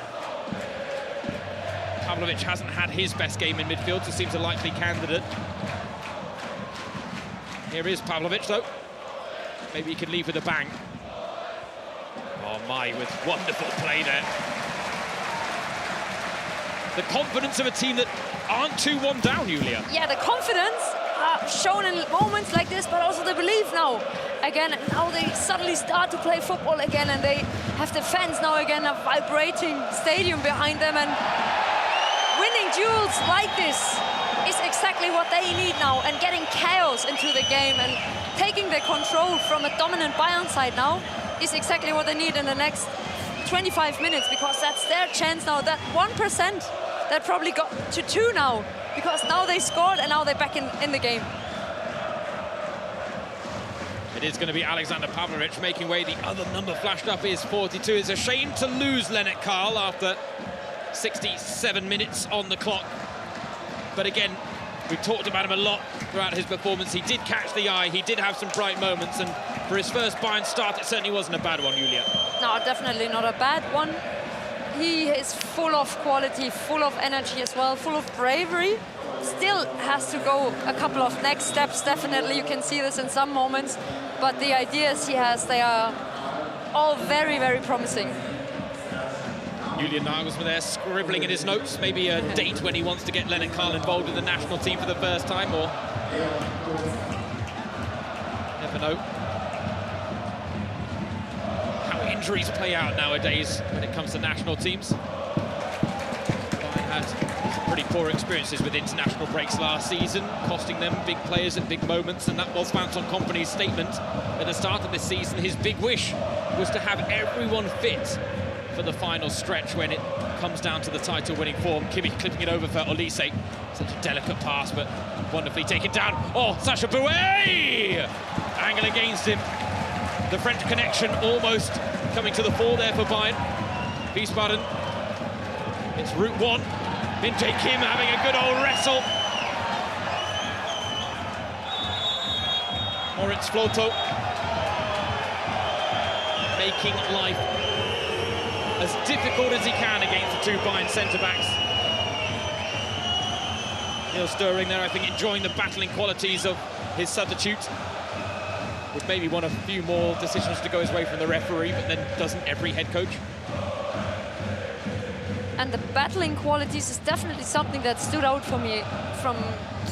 Pavlovic hasn't had his best game in midfield, so seems a likely candidate. Here is Pavlovic, though. Maybe he can leave with a bang. Oh, May with wonderful play there. The confidence of a team that aren't 2-1 down, Julia. Yeah, the confidence shown in moments like this, but also the belief now. Again, now they suddenly start to play football again, and they have the fans now again, a vibrating stadium behind them, and winning duels like this is exactly what they need now, and getting chaos into the game and taking the control from a dominant Bayern side now is exactly what they need in the next 25 minutes, because that's their chance now. That 1% that probably got to 2 now, because now they scored and now they're back in the game. It is going to be Alexander Pavlovic making way. The other number flashed up is 42. It's a shame to lose Lennart Karl after 67 minutes on the clock. But again, we've talked about him a lot throughout his performance. He did catch the eye, he did have some bright moments, and for his first Bayern start, it certainly wasn't a bad one, Julia. No, definitely not a bad one. He is full of quality, full of energy as well, full of bravery. Still has to go a couple of next steps, definitely. You can see this in some moments, but the ideas he has, they are all very, very promising. Julian Nagelsmann there scribbling in his notes, maybe a date when he wants to get Lennart Karl involved in the national team for the first time, or never know. How injuries play out nowadays when it comes to national teams. Bayern had some pretty poor experiences with international breaks last season, costing them big players at big moments, and that was found on Kompany's statement at the start of this season. His big wish was to have everyone fit for the final stretch when it comes down to the title-winning form. Kimmich clipping it over for Olise. Such a delicate pass, but wonderfully taken down. Oh, Sacha Bouet! Angle against him. The French connection almost coming to the fore there for Bayern. Wiesbaden. It's route 1. Min-Jae Kim having a good old wrestle. Moritz Floto making life as difficult as he can against the 2 Bayern centre-backs. Neil Stirring there, I think, enjoying the battling qualities of his substitute. Would maybe want a few more decisions to go his way from the referee, but then doesn't every head coach? And the battling qualities is definitely something that stood out for me from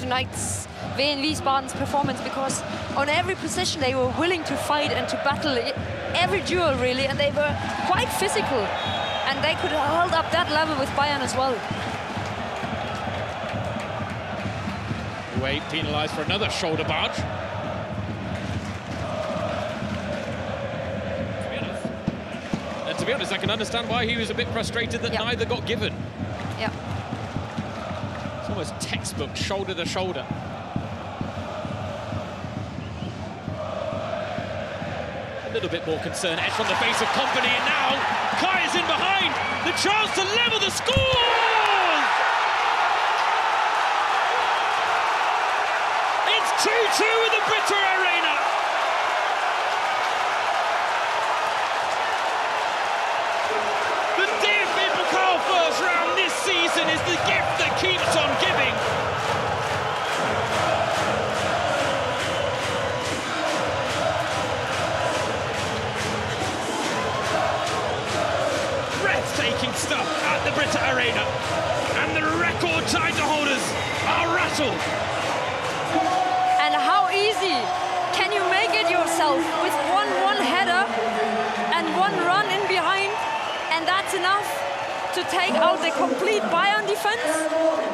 tonight's Wehen Wiesbaden's performance, because on every position they were willing to fight and to battle every duel, really, and they were quite physical, and they could hold up that level with Bayern as well. Wade penalised for another shoulder barge. And to be honest, I can understand why he was a bit frustrated that neither got given. Yeah. It's almost textbook, shoulder to shoulder. A little bit more concern etched on the face of Kompany, and now Kai is in behind. The chance to level the score! It's 2-2 in the Britta Arena. The DFB-Pokal first round this season is the gift that keeps on giving. Breathtaking stuff at the Britta Arena, and the record title holders are rattled. And how easy can you make it yourself with one header and one run in behind, and that's enough to take out the complete Bayern defense?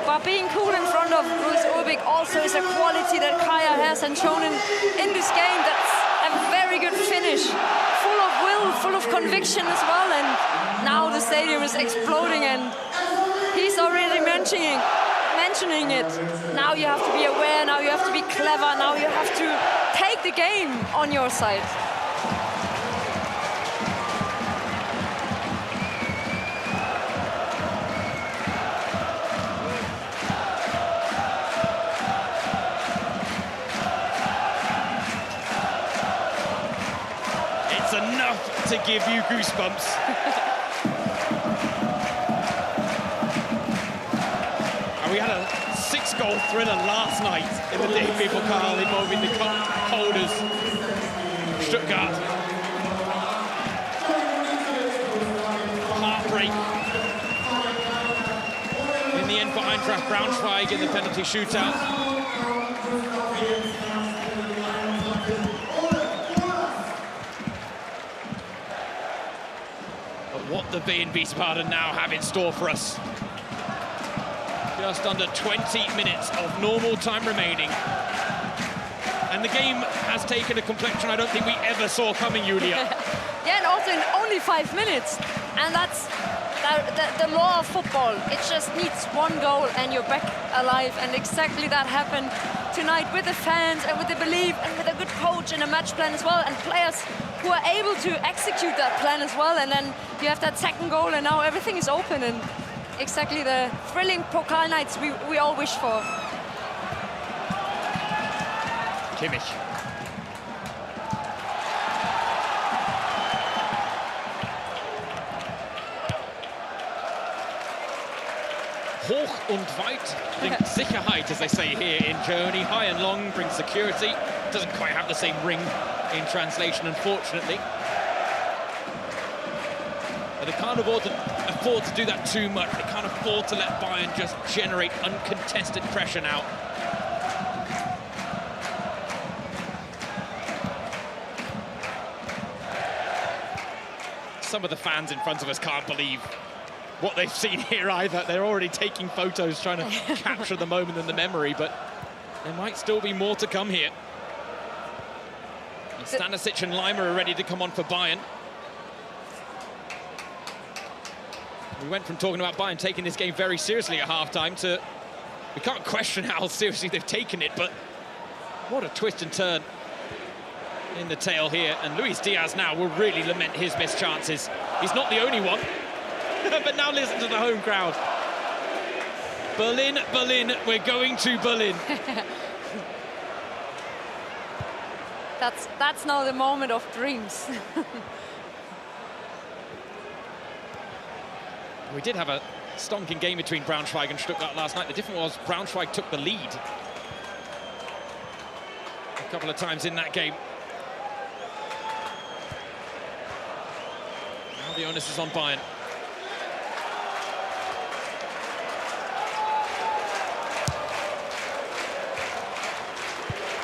But being cool in front of Luis Urbik also is a quality that Kaya hasn't shown in this game. That's a very good finish, full of will, full of conviction as well, and now the stadium is exploding, and he's already mentioning it. Now you have to be aware, now you have to be clever, now you have to take the game on your side. It's enough to give you goosebumps. We had a 6-goal thriller last night in the DFB-Pokal involving the cup holders, Stuttgart. Heartbreak. In the end for Eintracht Braunschweig in the penalty shootout. But what the Wehen Wiesbaden now have in store for us. Just under 20 minutes of normal time remaining. And the game has taken a complexion I don't think we ever saw coming, Julia. Yeah, and also in only 5 minutes. And that's the law of football. It just needs one goal and you're back alive. And exactly that happened tonight with the fans and with the belief and with a good coach and a match plan as well. And players who are able to execute that plan as well. And then you have that second goal and now everything is open. And exactly the thrilling Pokal nights we all wish for. Kimmich. Hoch und weit brings Sicherheit, as they say here in Germany. High and long brings security. Doesn't quite have the same ring in translation, unfortunately. But they can't afford to do that too much. They can't afford to let Bayern just generate uncontested pressure now. Some of the fans in front of us can't believe what they've seen here either. They're already taking photos, trying to capture the moment and the memory, but there might still be more to come here. And Stanisic and Leimer are ready to come on for Bayern. We went from talking about Bayern taking this game very seriously at half-time to we can't question how seriously they've taken it, but what a twist and turn in the tale here. And Luis Diaz now will really lament his missed chances. He's not the only one. But now listen to the home crowd. Berlin, Berlin, we're going to Berlin. That's now the moment of dreams. We did have a stonking game between Braunschweig and Stuttgart last night. The difference was Braunschweig took the lead a couple of times in that game. Now the onus is on Bayern.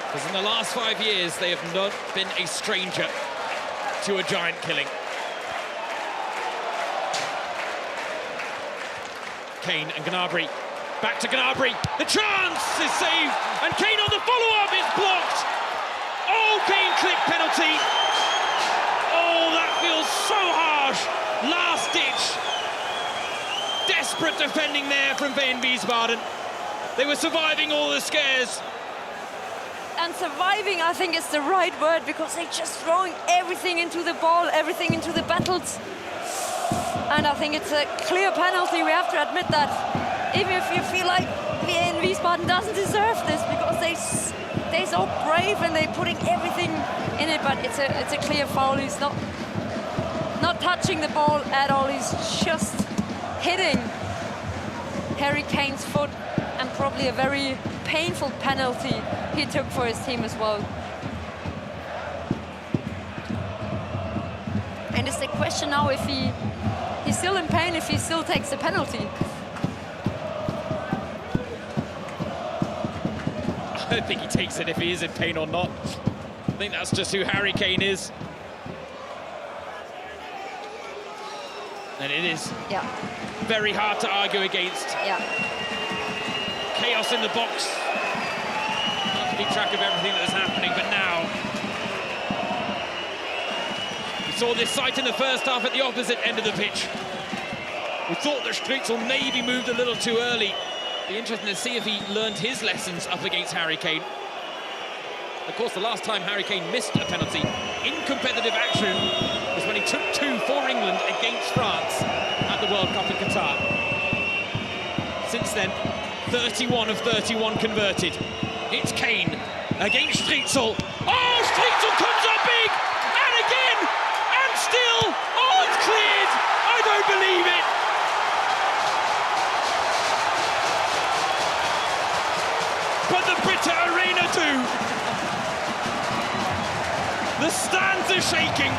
Because in the last 5 years, they have not been a stranger to a giant killing. Kane and Gnabry. Back to Gnabry. The chance is saved. And Kane on the follow-up is blocked. Oh, Kane click penalty. Oh, that feels so harsh. Last ditch. Desperate defending there from Wehen Wiesbaden. They were surviving all the scares. And surviving, I think, is the right word, because they're just throwing everything into the ball, everything into the battles. And I think it's a clear penalty, we have to admit that. Even if you feel like Wehen Wiesbaden doesn't deserve this, because they're so brave and they're putting everything in it, but it's a clear foul. He's not touching the ball at all, he's just hitting Harry Kane's foot, and probably a very painful penalty he took for his team as well. And it's the question now if he's still in pain, if he still takes the penalty. I don't think he takes it if he is in pain or not. I think that's just who Harry Kane is. And it is very hard to argue against. Chaos in the box. Hard to keep track of everything that is happening, but now we saw this sight in the first half at the opposite end of the pitch. We thought that Strützel maybe moved a little too early. Be interesting to see if he learned his lessons up against Harry Kane. Of course, the last time Harry Kane missed a penalty in competitive action was when he took 2 for England against France at the World Cup in Qatar. Since then, 31 of 31 converted. It's Kane against Strützel. Oh, Strützel comes up big! And again! And still! Oh, it's cleared! I don't believe it! But the Britta Arena too! The stands are shaking.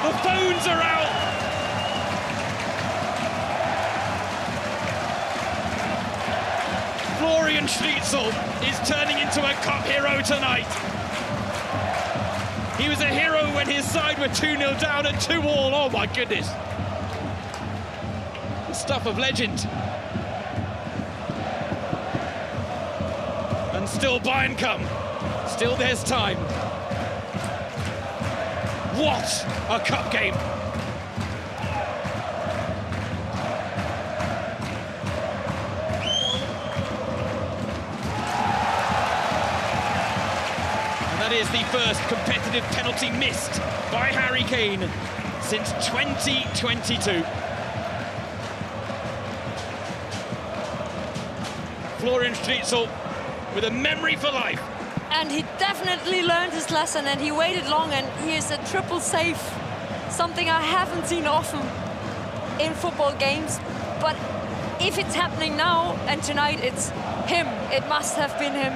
The phones are out. Florian Strützel is turning into a cup hero tonight. He was a hero when his side were 2-0 down at 2-2. Oh my goodness. The stuff of legend. And still Bayern come. Still there's time. What a cup game. And that is the first competitive penalty missed by Harry Kane since 2022. Florian Strützel with a memory for life. And he definitely learned his lesson, and he waited long, and he is a triple save. Something I haven't seen often in football games. But if it's happening now and tonight, it's him. It must have been him.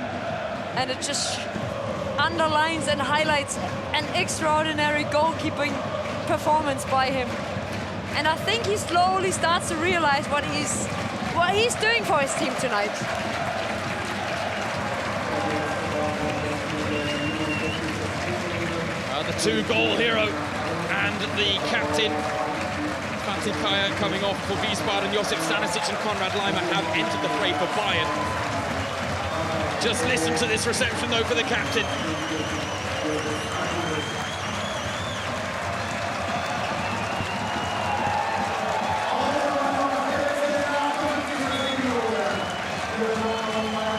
And it just underlines and highlights an extraordinary goalkeeping performance by him. And I think he slowly starts to realize what he's doing for his team tonight. The 2-goal hero and the captain, Fatih Kaya, coming off for Wiesbaden. Josip Stanisic and Konrad Laimer have entered the fray for Bayern. Just listen to this reception, though, for the captain.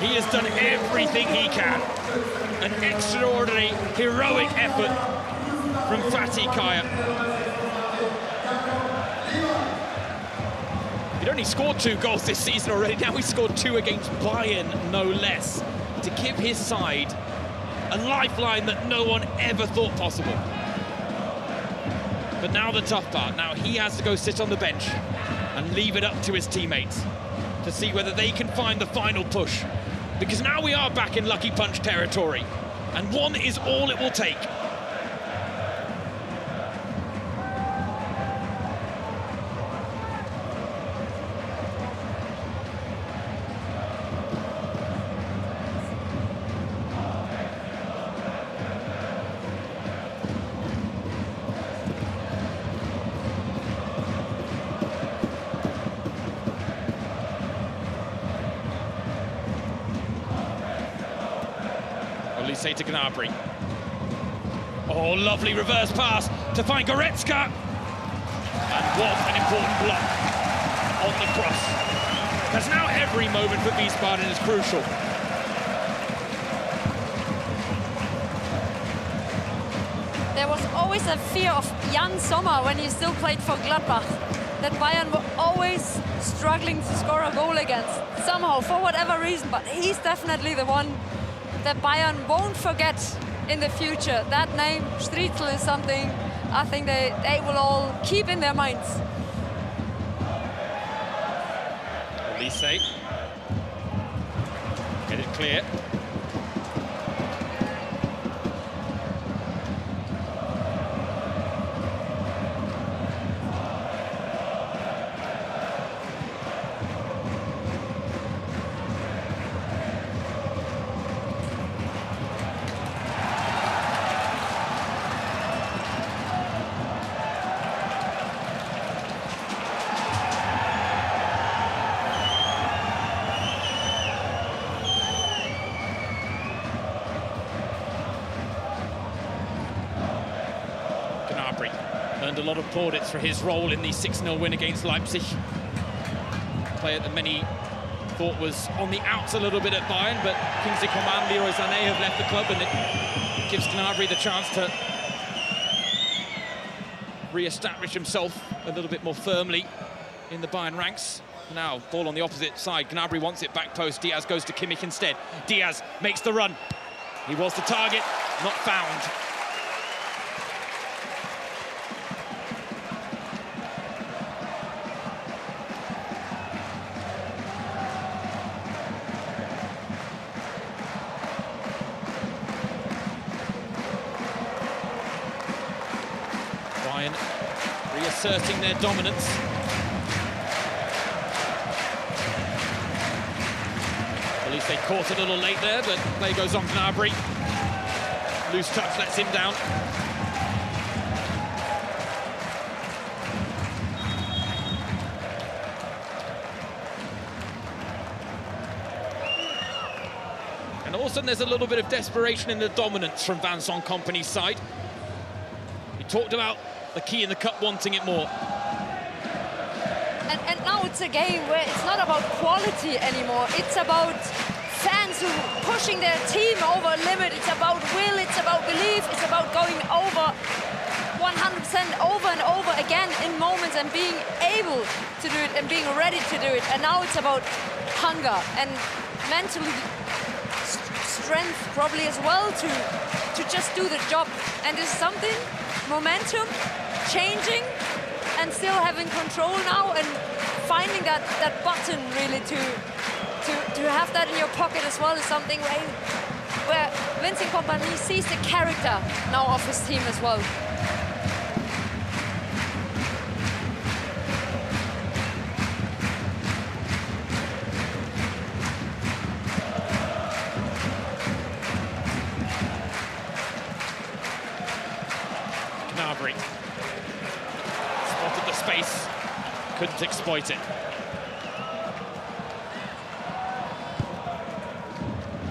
He has done everything he can. An extraordinary, heroic effort from Fatih Kaya. He'd only scored 2 goals this season already. Now he's scored 2 against Bayern, no less, to give his side a lifeline that no one ever thought possible. But now the tough part. Now he has to go sit on the bench and leave it up to his teammates to see whether they can find the final push. Because now we are back in lucky punch territory, and one is all it will take. To Gnabry. Oh, lovely reverse pass to find Goretzka. And what an important block on the cross. Because now every moment for Wiesbaden is crucial. There was always a fear of Jan Sommer when he still played for Gladbach, that Bayern were always struggling to score a goal against, somehow, for whatever reason. But he's definitely the one that Bayern won't forget in the future. That name, Strützel, is something I think they will all keep in their minds. Elise, get it clear. earned a lot of plaudits for his role in the 6-0 win against Leipzig. A player that many thought was on the outs a little bit at Bayern, but Kingsley Coman and Leroy Sané have left the club, and it gives Gnabry the chance to re-establish himself a little bit more firmly in the Bayern ranks. Now, ball on the opposite side. Gnabry wants it back post. Diaz goes to Kimmich instead. Diaz makes the run. He was the target, not found. Bayern reasserting their dominance. At least they caught a little late there, but play goes on Gnabry. Loose touch lets him down. And all of a sudden there's a little bit of desperation in the dominance from Vincent Kompany's side. He talked about the key in the cup wanting it more. And now it's a game where it's not about quality anymore. It's about fans who pushing their team over a limit. It's about will, it's about belief, it's about going over 100% over and over again in moments and being able to do it and being ready to do it. And now it's about hunger and mentally strength probably as well to just do the job. And there's something, momentum, changing and still having control now and finding that button really to have that in your pocket as well is something where Vincent Kompany sees the character now of his team as well. Gnabry spotted the space, couldn't exploit it.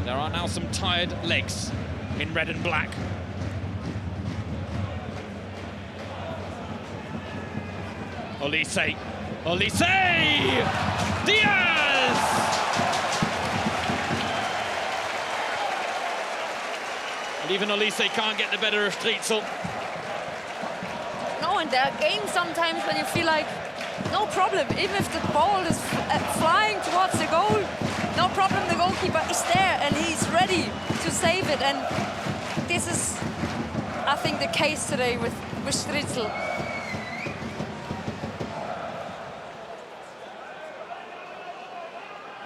There are now some tired legs in red and black. Olise! Diaz! And even Olise can't get the better of Strelzel. No, and there are games sometimes when you feel like, no problem, even if the ball is flying towards the goal, no problem, the goalkeeper is there and he's ready to save it. And this is, I think, the case today with Strelzel.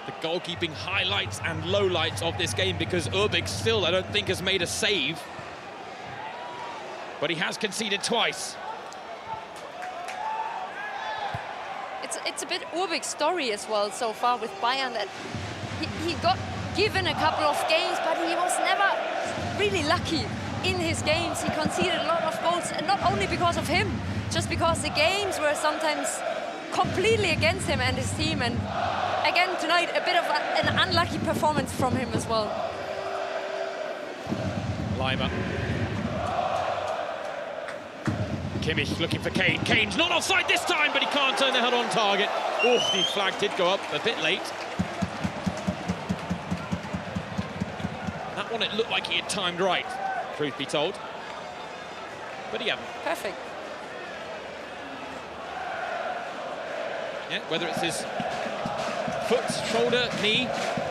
The goalkeeping highlights and lowlights of this game, because Urbik still, I don't think, has made a save. But he has conceded twice. It's a bit Urbik's story as well so far with Bayern, that he got given a couple of games, but he was never really lucky in his games. He conceded a lot of goals, and not only because of him, just because the games were sometimes completely against him and his team. And again tonight, a bit of an unlucky performance from him as well. Leimer. Kimmich looking for Kane. Kane's not offside this time, but he can't turn the head on target. Oh, the flag did go up a bit late. That one, it looked like he had timed right, truth be told. But he hadn't. Perfect. Yeah, whether it's his foot, shoulder, knee,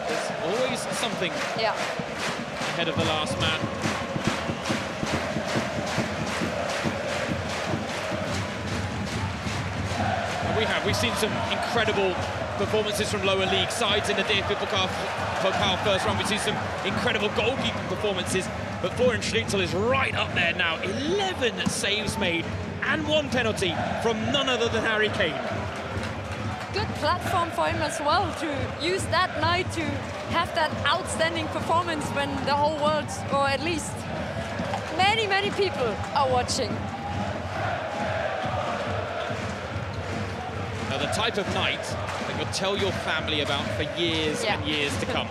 there's always something ahead of the last man. We've seen some incredible performances from lower league sides in the DFB-Pokal first round. We've seen some incredible goalkeeping performances, but Florian Strelzel is right up there now. 11 saves made and 1 penalty from none other than Harry Kane. Good platform for him as well to use that night to have that outstanding performance when the whole world, or at least many people are watching. The type of night that you'll tell your family about for years and years to come.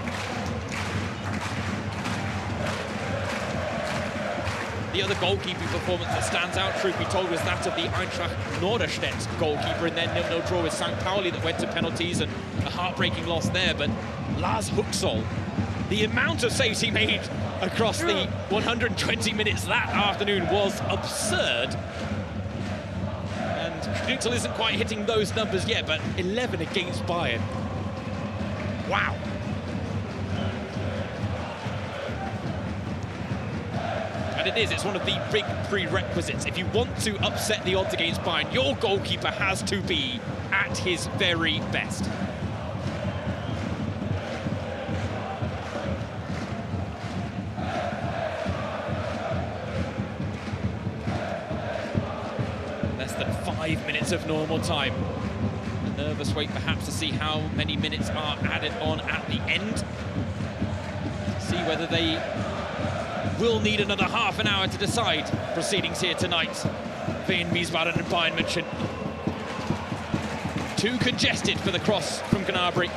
The other goalkeeping performance that stands out, truth be told, was that of the Eintracht Norderstedt goalkeeper in their 0-0 draw with St. Pauli that went to penalties, and a heartbreaking loss there. But Lars Huxol, the amount of saves he made across the 120 minutes that afternoon was absurd. And Stützle isn't quite hitting those numbers yet, but 11 against Bayern. Wow. And it's one of the big prerequisites. If you want to upset the odds against Bayern, your goalkeeper has to be at his very best. Less than 5 minutes of normal time. A nervous wait perhaps to see how many minutes are added on at the end. See whether they will need another half an hour to decide proceedings here tonight. Wehen Wiesbaden and Bayern München. Too congested for the cross from Gnabry.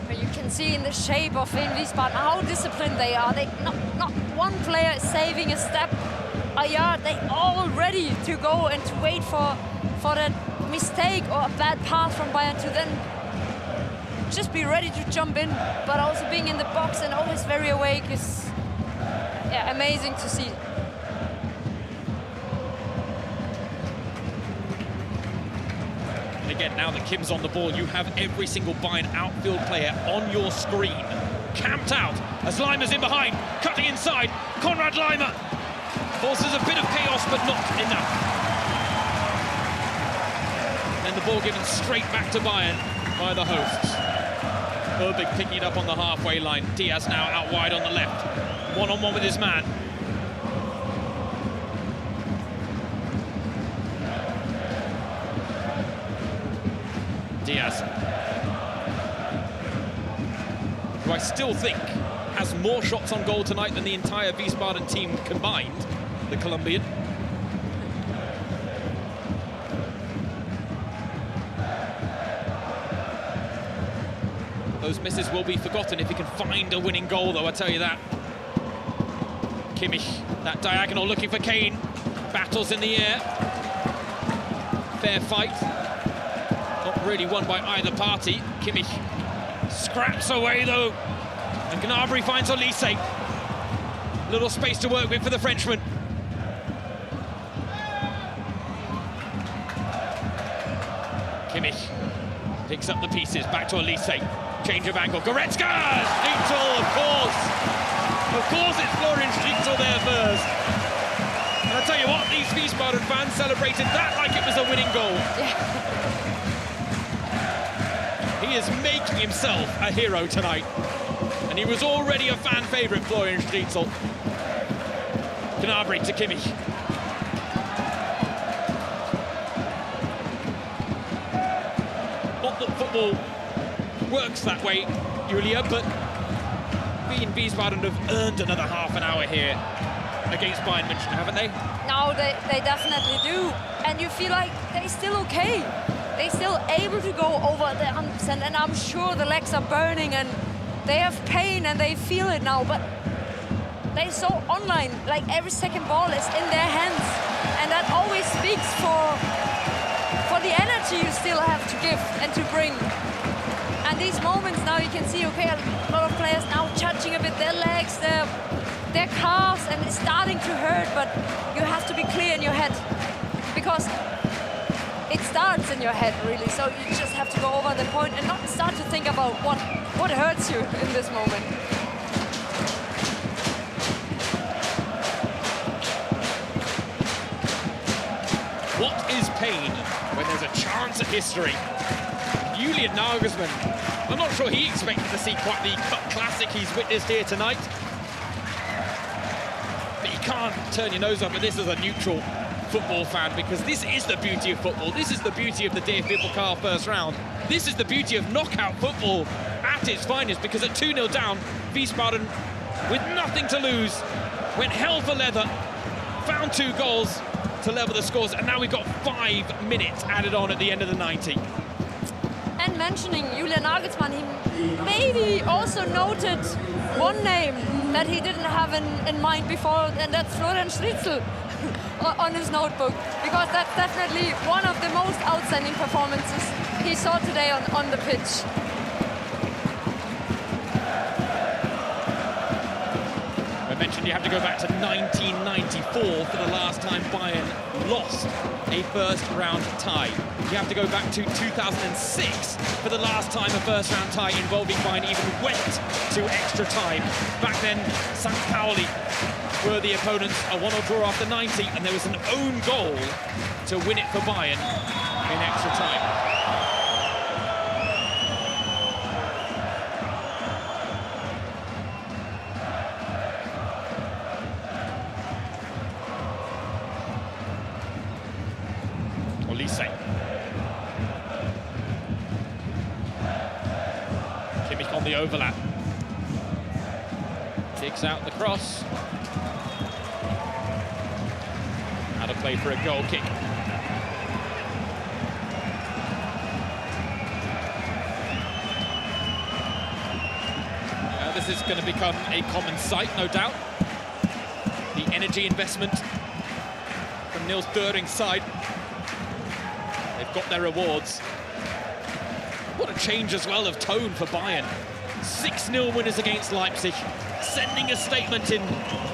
But you can see in the shape of Wehen Wiesbaden how disciplined they are. They not one player is saving a step, a yard. They all ready to go and to wait for that mistake or a bad pass from Bayern to then just be ready to jump in, but also being in the box and always very awake is amazing to see. And again, now that Kim's on the ball, you have every single Bayern outfield player on your screen, camped out as Leimer's in behind, cutting inside. Konrad Leimer forces a bit of chaos, but not enough. Then the ball given straight back to Bayern by the hosts. Urbig picking it up on the halfway line. Diaz now out wide on the left. One-on-one with his man. Diaz, who I still think has more shots on goal tonight than the entire Wiesbaden team combined, the Colombian. Those misses will be forgotten if he can find a winning goal, though, I tell you that. Kimmich, that diagonal looking for Kane. Battles in the air. Fair fight. Not really won by either party. Kimmich scraps away, though. And Gnabry finds Olise. Little space to work with for the Frenchman. Kimmich picks up the pieces, back to Olise. Change of angle, Goretzka! Stützle, of course! Of course it's Florian Stützle there first. And I tell you what, these Wiesbaden fans celebrated that like it was a winning goal. Yeah. He is making himself a hero tonight. And he was already a fan favourite, Florian Stützle. Gnabry to Kimmich. Not that football works that way, Julia, but Wehen Wiesbaden have earned another half an hour here against Bayern München, haven't they? No, they definitely do. And you feel like they're still okay. They're still able to go over the 100%, and I'm sure the legs are burning and they have pain and they feel it now, but they're so online, like every second ball is in their hands, and that always speaks for the energy you still have to give and to bring. And these moments now you can see, okay, a lot of players now touching a bit their legs, their calves, and it's starting to hurt, but you have to be clear in your head, because it starts in your head, really. So you just have to go over the point and not start to think about what hurts you in this moment. What is pain when there's a chance at history? Julian Nagelsmann, I'm not sure he expected to see quite the classic he's witnessed here tonight. But you can't turn your nose up at this as a neutral football fan, because this is the beauty of football. This is the beauty of the DFB-Pokal first round. This is the beauty of knockout football at its finest, because at 2-0 down, Wiesbaden, with nothing to lose, went hell for leather, found 2 goals to level the scores, and now we've got 5 minutes added on at the end of the 90. And mentioning Julian Nagelsmann, he maybe also noted one name that he didn't have in mind before, and that's Florian Stritzel on his notebook, because that's definitely one of the most outstanding performances he saw today on the pitch. I mentioned you have to go back to 1994 for the last time Bayern lost a first-round tie. You have to go back to 2006 for the last time a first-round tie involving Bayern even went to extra time. Back then, St. Pauli were the opponents, a 1-0 draw after 90, and there was an own goal to win it for Bayern in extra time. Kimmich on the overlap. Digs out the cross. Out of play for a goal kick. This is going to become a common sight, no doubt. The energy investment from Niels Döring's side. They've got their rewards. What a change as well of tone for Bayern. 6-0 winners against Leipzig, sending a statement in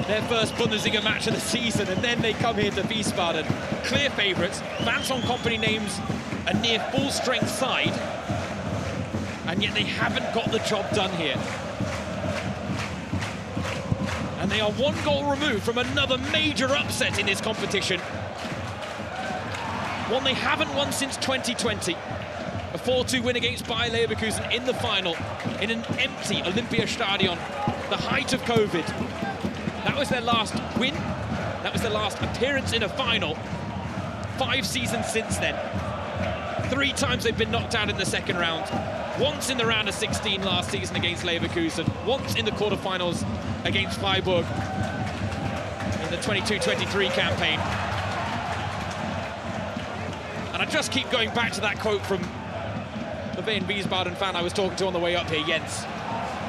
their first Bundesliga match of the season, and then they come here to Wiesbaden. Clear favourites. Vincent Kompany names a near full-strength side, and yet they haven't got the job done here. And they are 1 goal removed from another major upset in this competition. One they haven't won since 2020. A 4-2 win against Bayer Leverkusen in the final, in an empty Olympiastadion, the height of COVID. That was their last win. That was their last appearance in a final. 5 seasons since then. 3 times they've been knocked out in the second round. Once in the round of 16 last season against Leverkusen. Once in the quarterfinals against Freiburg in the 22-23 campaign. And I just keep going back to that quote from the Wehen Wiesbaden fan I was talking to on the way up here, Jens.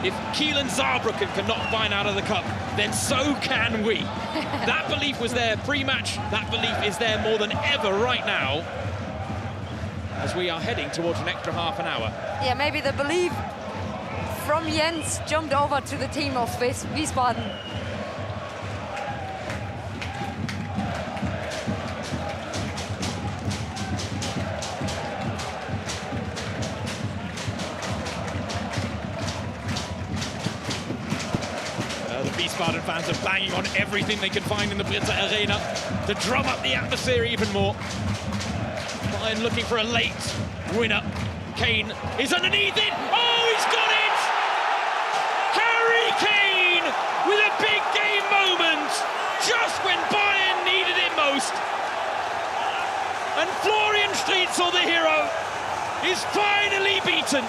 If Kiel and Saarbrücken can knock Bayern out of the cup, then so can we. That belief was there pre-match. That belief is there more than ever right now, as we are heading towards an extra half an hour. Yeah, maybe the belief from Jens jumped over to the team of Wiesbaden. Wiesbaden fans are banging on everything they can find in the Blitzer Arena to drum up the atmosphere even more. Bayern looking for a late winner. Kane is underneath it. Oh, he's got it! Harry Kane with a big game moment just when Bayern needed it most. And Florian Stritzel, the hero, is finally beaten.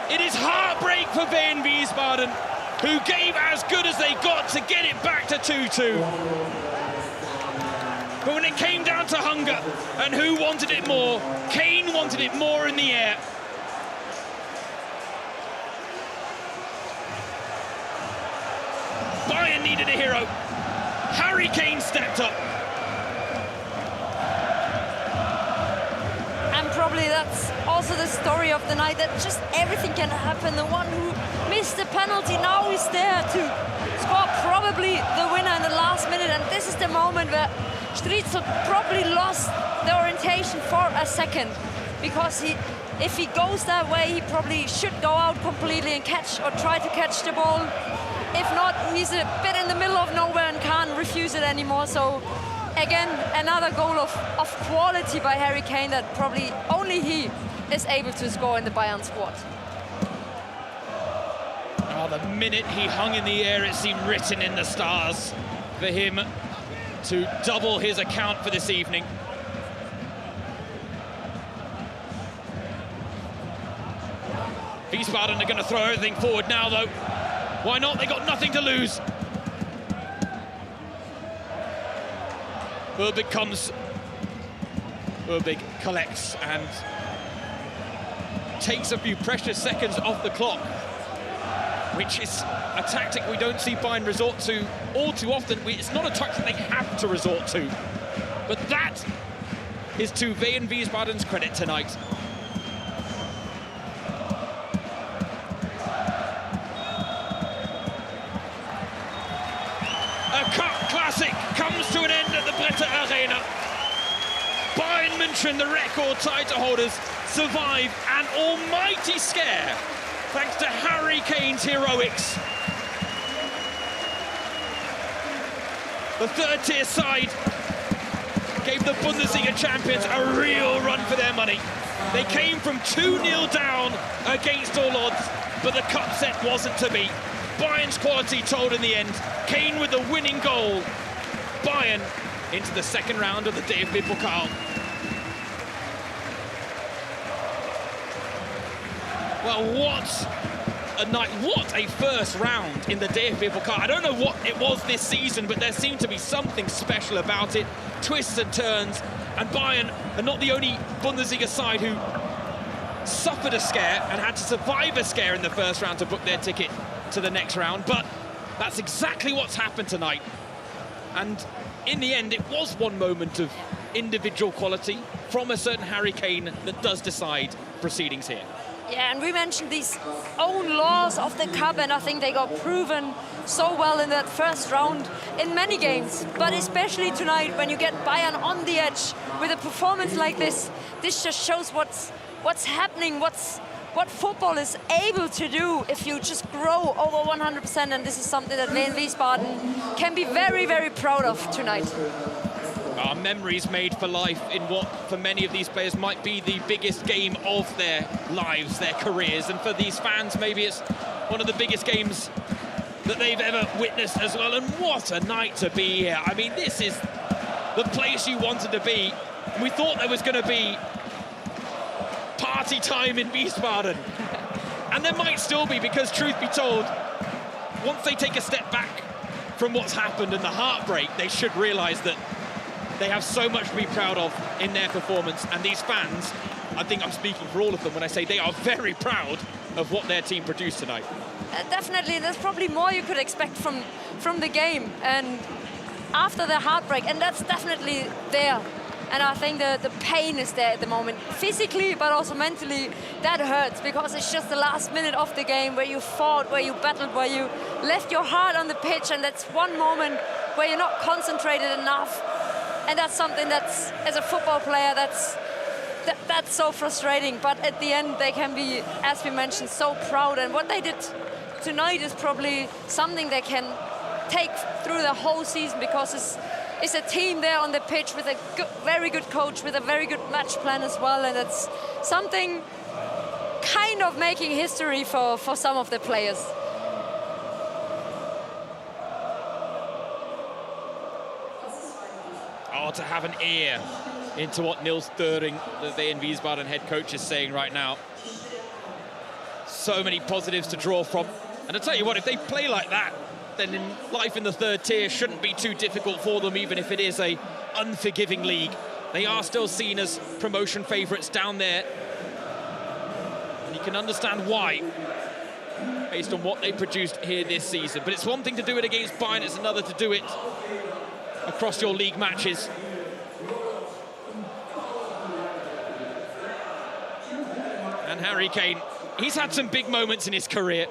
It is heartbreak for Wehen Wiesbaden, who gave as good as they got to get it back to 2-2. But when it came down to hunger and who wanted it more, Kane wanted it more in the air. Bayern needed a hero. Harry Kane stepped up. And probably that's also the story of the night, that just everything can happen. The one who missed the penalty now is there to score probably the winner in the last minute, and this is the moment where Stritzel probably lost the orientation for a second, because if he goes that way, he probably should go out completely and catch or try to catch the ball. If not, he's a bit in the middle of nowhere and can't refuse it anymore. So again, another goal of quality by Harry Kane that probably only he is able to score in the Bayern squad. Oh, the minute he hung in the air, it seemed written in the stars for him to double his account for this evening. Wiesbaden are going to throw everything forward now, though. Why not? They got nothing to lose. Urbig comes. Urbig collects and takes a few precious seconds off the clock, which is a tactic we don't see Bayern resort to all too often. It's not a tactic they have to resort to, but that is to Wehen Wiesbaden's credit tonight. A cup classic comes to an end at the Bretter Arena. Bayern München, the record title holders, survive an almighty scare thanks to Harry Kane's heroics. The third-tier side gave the Bundesliga champions a real run for their money. They came from 2-0 down against all odds, but the cup set wasn't to be. Bayern's quality told in the end. Kane with the winning goal. Bayern into the second round of the DFB-Pokal. Well, what a night, what a first round in the DFB-Pokal. I don't know what it was this season, but there seemed to be something special about it. Twists and turns, and Bayern are not the only Bundesliga side who suffered a scare and had to survive a scare in the first round to book their ticket to the next round, but that's exactly what's happened tonight. And in the end, it was one moment of individual quality from a certain Harry Kane that does decide proceedings here. Yeah, and we mentioned these own laws of the cup, and I think they got proven so well in that first round in many games, but especially tonight when you get Bayern on the edge with a performance like this. This just shows what's happening, what football is able to do if you just grow over 100%, and this is something that Wehen Wiesbaden can be very, very proud of tonight. Memories made for life in what, for many of these players, might be the biggest game of their lives, their careers, and for these fans, maybe it's one of the biggest games that they've ever witnessed as well. And what a night to be here. I mean, this is the place you wanted to be. We thought there was going to be party time in Wiesbaden, and there might still be, because truth be told, once they take a step back from what's happened and the heartbreak, they should realise that they have so much to be proud of in their performance, and these fans, I think I'm speaking for all of them when I say they are very proud of what their team produced tonight. Definitely, there's probably more you could expect from the game and after the heartbreak, and that's definitely there. And I think the pain is there at the moment, physically, but also mentally. That hurts, because it's just the last minute of the game where you fought, where you battled, where you left your heart on the pitch, and that's one moment where you're not concentrated enough. And that's something that's, as a football player, that's so frustrating. But at the end, they can be, as we mentioned, so proud. And what they did tonight is probably something they can take through the whole season, because it's a team there on the pitch with a very good coach, with a very good match plan as well. And it's something kind of making history for some of the players. Oh, to have an ear into what Nils Thuring, the Wehen Wiesbaden head coach, is saying right now. So many positives to draw from. And I tell you what, if they play like that, then life in the third tier shouldn't be too difficult for them, even if it is a unforgiving league. They are still seen as promotion favourites down there. And you can understand why, based on what they produced here this season. But it's one thing to do it against Bayern, it's another to do it across your league matches. And Harry Kane, he's had some big moments in his career.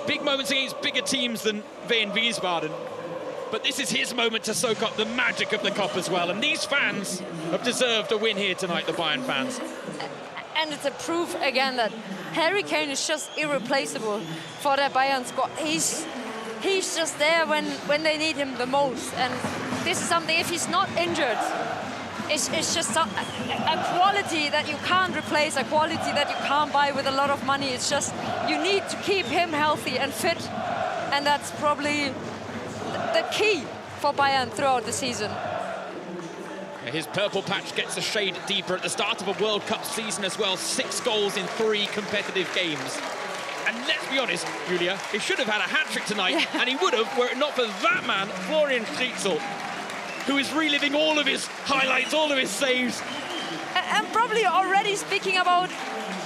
Big moments against bigger teams than Wehen Wiesbaden. But this is his moment to soak up the magic of the cup as well. And these fans have deserved a win here tonight, the Bayern fans. And it's a proof again that Harry Kane is just irreplaceable for their Bayern squad. He's just there when they need him the most. And this is something, if he's not injured, it's just a quality that you can't replace, a quality that you can't buy with a lot of money. It's just, you need to keep him healthy and fit. And that's probably the key for Bayern throughout the season. His purple patch gets a shade deeper at the start of a World Cup season as well. 6 goals in 3 competitive games. And let's be honest, Julia, he should have had a hat-trick tonight, and he would have, were it not for that man, Florian Stritzel, who is reliving all of his highlights, all of his saves. And probably already speaking about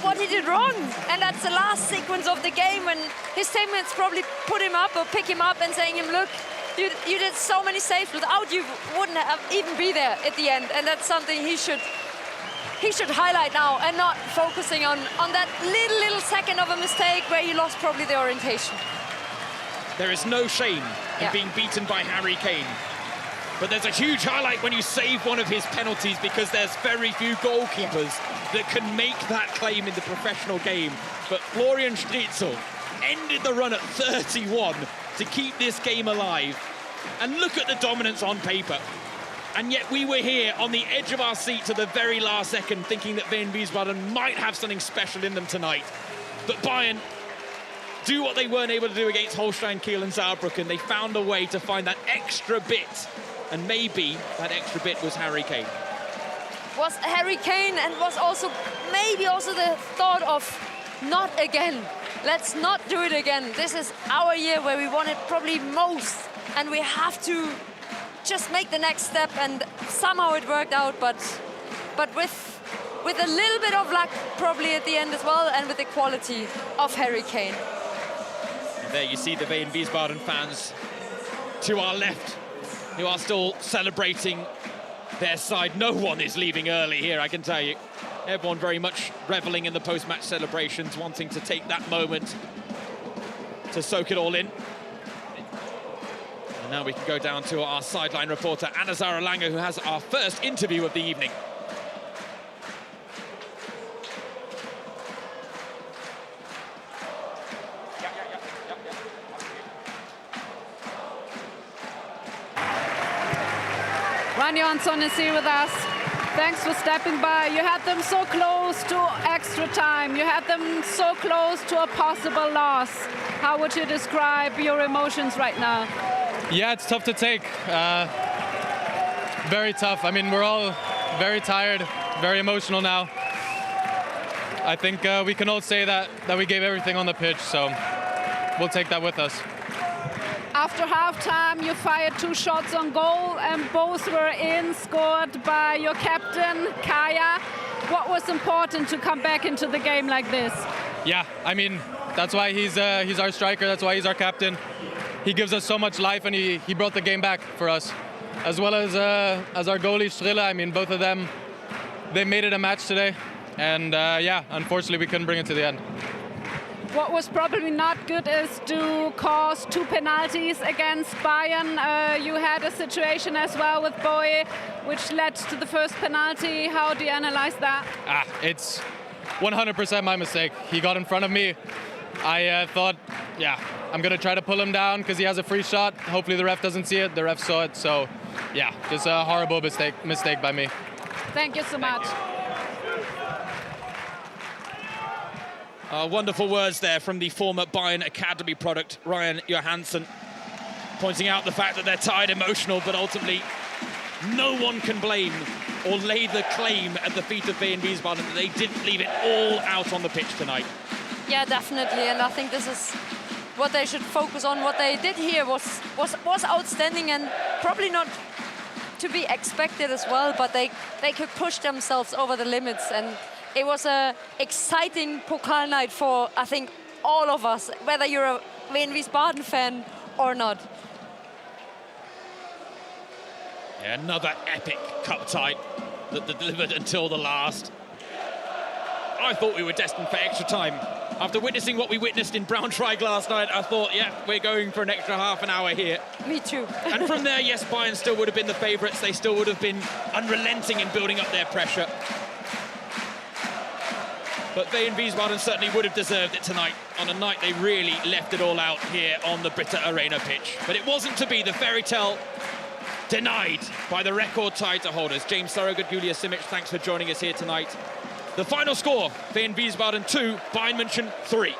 what he did wrong. And that's the last sequence of the game when his teammates probably put him up or pick him up and saying him, look, you did so many saves, without you wouldn't have even be there at the end. And that's something he should highlight now and not focusing on that little second of a mistake where he lost probably the orientation. There is no shame in being beaten by Harry Kane. But there's a huge highlight when you save one of his penalties, because there's very few goalkeepers that can make that claim in the professional game. But Florian Stritzel ended the run at 31 to keep this game alive. And look at the dominance on paper. And yet we were here on the edge of our seat to the very last second, thinking that Wehen Wiesbaden might have something special in them tonight. But Bayern do what they weren't able to do against Holstein Kiel and Saarbrücken. They found a way to find that extra bit. And maybe that extra bit was Harry Kane. Was Harry Kane, and was also maybe also the thought of not again. Let's not do it again. This is our year where we want it probably most, and we have to just make the next step, and somehow it worked out, but with a little bit of luck probably at the end as well, and with the quality of Harry Kane. And there you see the Wehen Wiesbaden fans to our left, who are still celebrating their side. No one is leaving early here, I can tell you. Everyone very much reveling in the post-match celebrations, wanting to take that moment to soak it all in. And now we can go down to our sideline reporter, Anna Zara Lange, who has our first interview of the evening. Ran Johansson is here with us. Thanks for stepping by. You had them so close to extra time. You had them so close to a possible loss. How would you describe your emotions right now? Yeah, it's tough to take. Very tough. I mean, we're all very tired, very emotional now. I think we can all say that we gave everything on the pitch, so we'll take that with us. After halftime, you fired 2 shots on goal, and both were in, scored by your captain, Kaya. What was important to come back into the game like this? Yeah, I mean, that's why he's our striker, that's why he's our captain. He gives us so much life, and he brought the game back for us. As well as our goalie, Strille. I mean, both of them, they made it a match today. And yeah, unfortunately, we couldn't bring it to the end. What was probably not good is to cause 2 penalties against Bayern. You had a situation as well with Boye, which led to the first penalty. How do you analyze that? It's 100% my mistake. He got in front of me. I thought, yeah, I'm going to try to pull him down because he has a free shot. Hopefully the ref doesn't see it. The ref saw it. So, yeah, just a horrible mistake by me. Thank you so much. Wonderful words there from the former Bayern Academy product, Ryan Johansson, pointing out the fact that they're tired, emotional, but ultimately no one can blame or lay the claim at the feet of Wehen Wiesbaden that they didn't leave it all out on the pitch tonight. Yeah, definitely, and I think this is what they should focus on. What they did here was outstanding, and probably not to be expected as well, but they could push themselves over the limits, and it was an exciting Pokal night for, I think, all of us, whether you're a Wehen Wiesbaden fan or not. Yeah, another epic cup tie that delivered until the last. I thought we were destined for extra time. After witnessing what we witnessed in Braunschweig last night, I thought, yeah, we're going for an extra half an hour here. Me too. And from there, yes, Bayern still would have been the favourites. They still would have been unrelenting in building up their pressure. But Wehen Wiesbaden certainly would have deserved it tonight, on a night they really left it all out here on the Britta Arena pitch. But it wasn't to be. The fairy tale denied by the record title holders. James Surrogate, Julia Simic, thanks for joining us here tonight. The final score, Wehen Wiesbaden 2, Bayern München 3.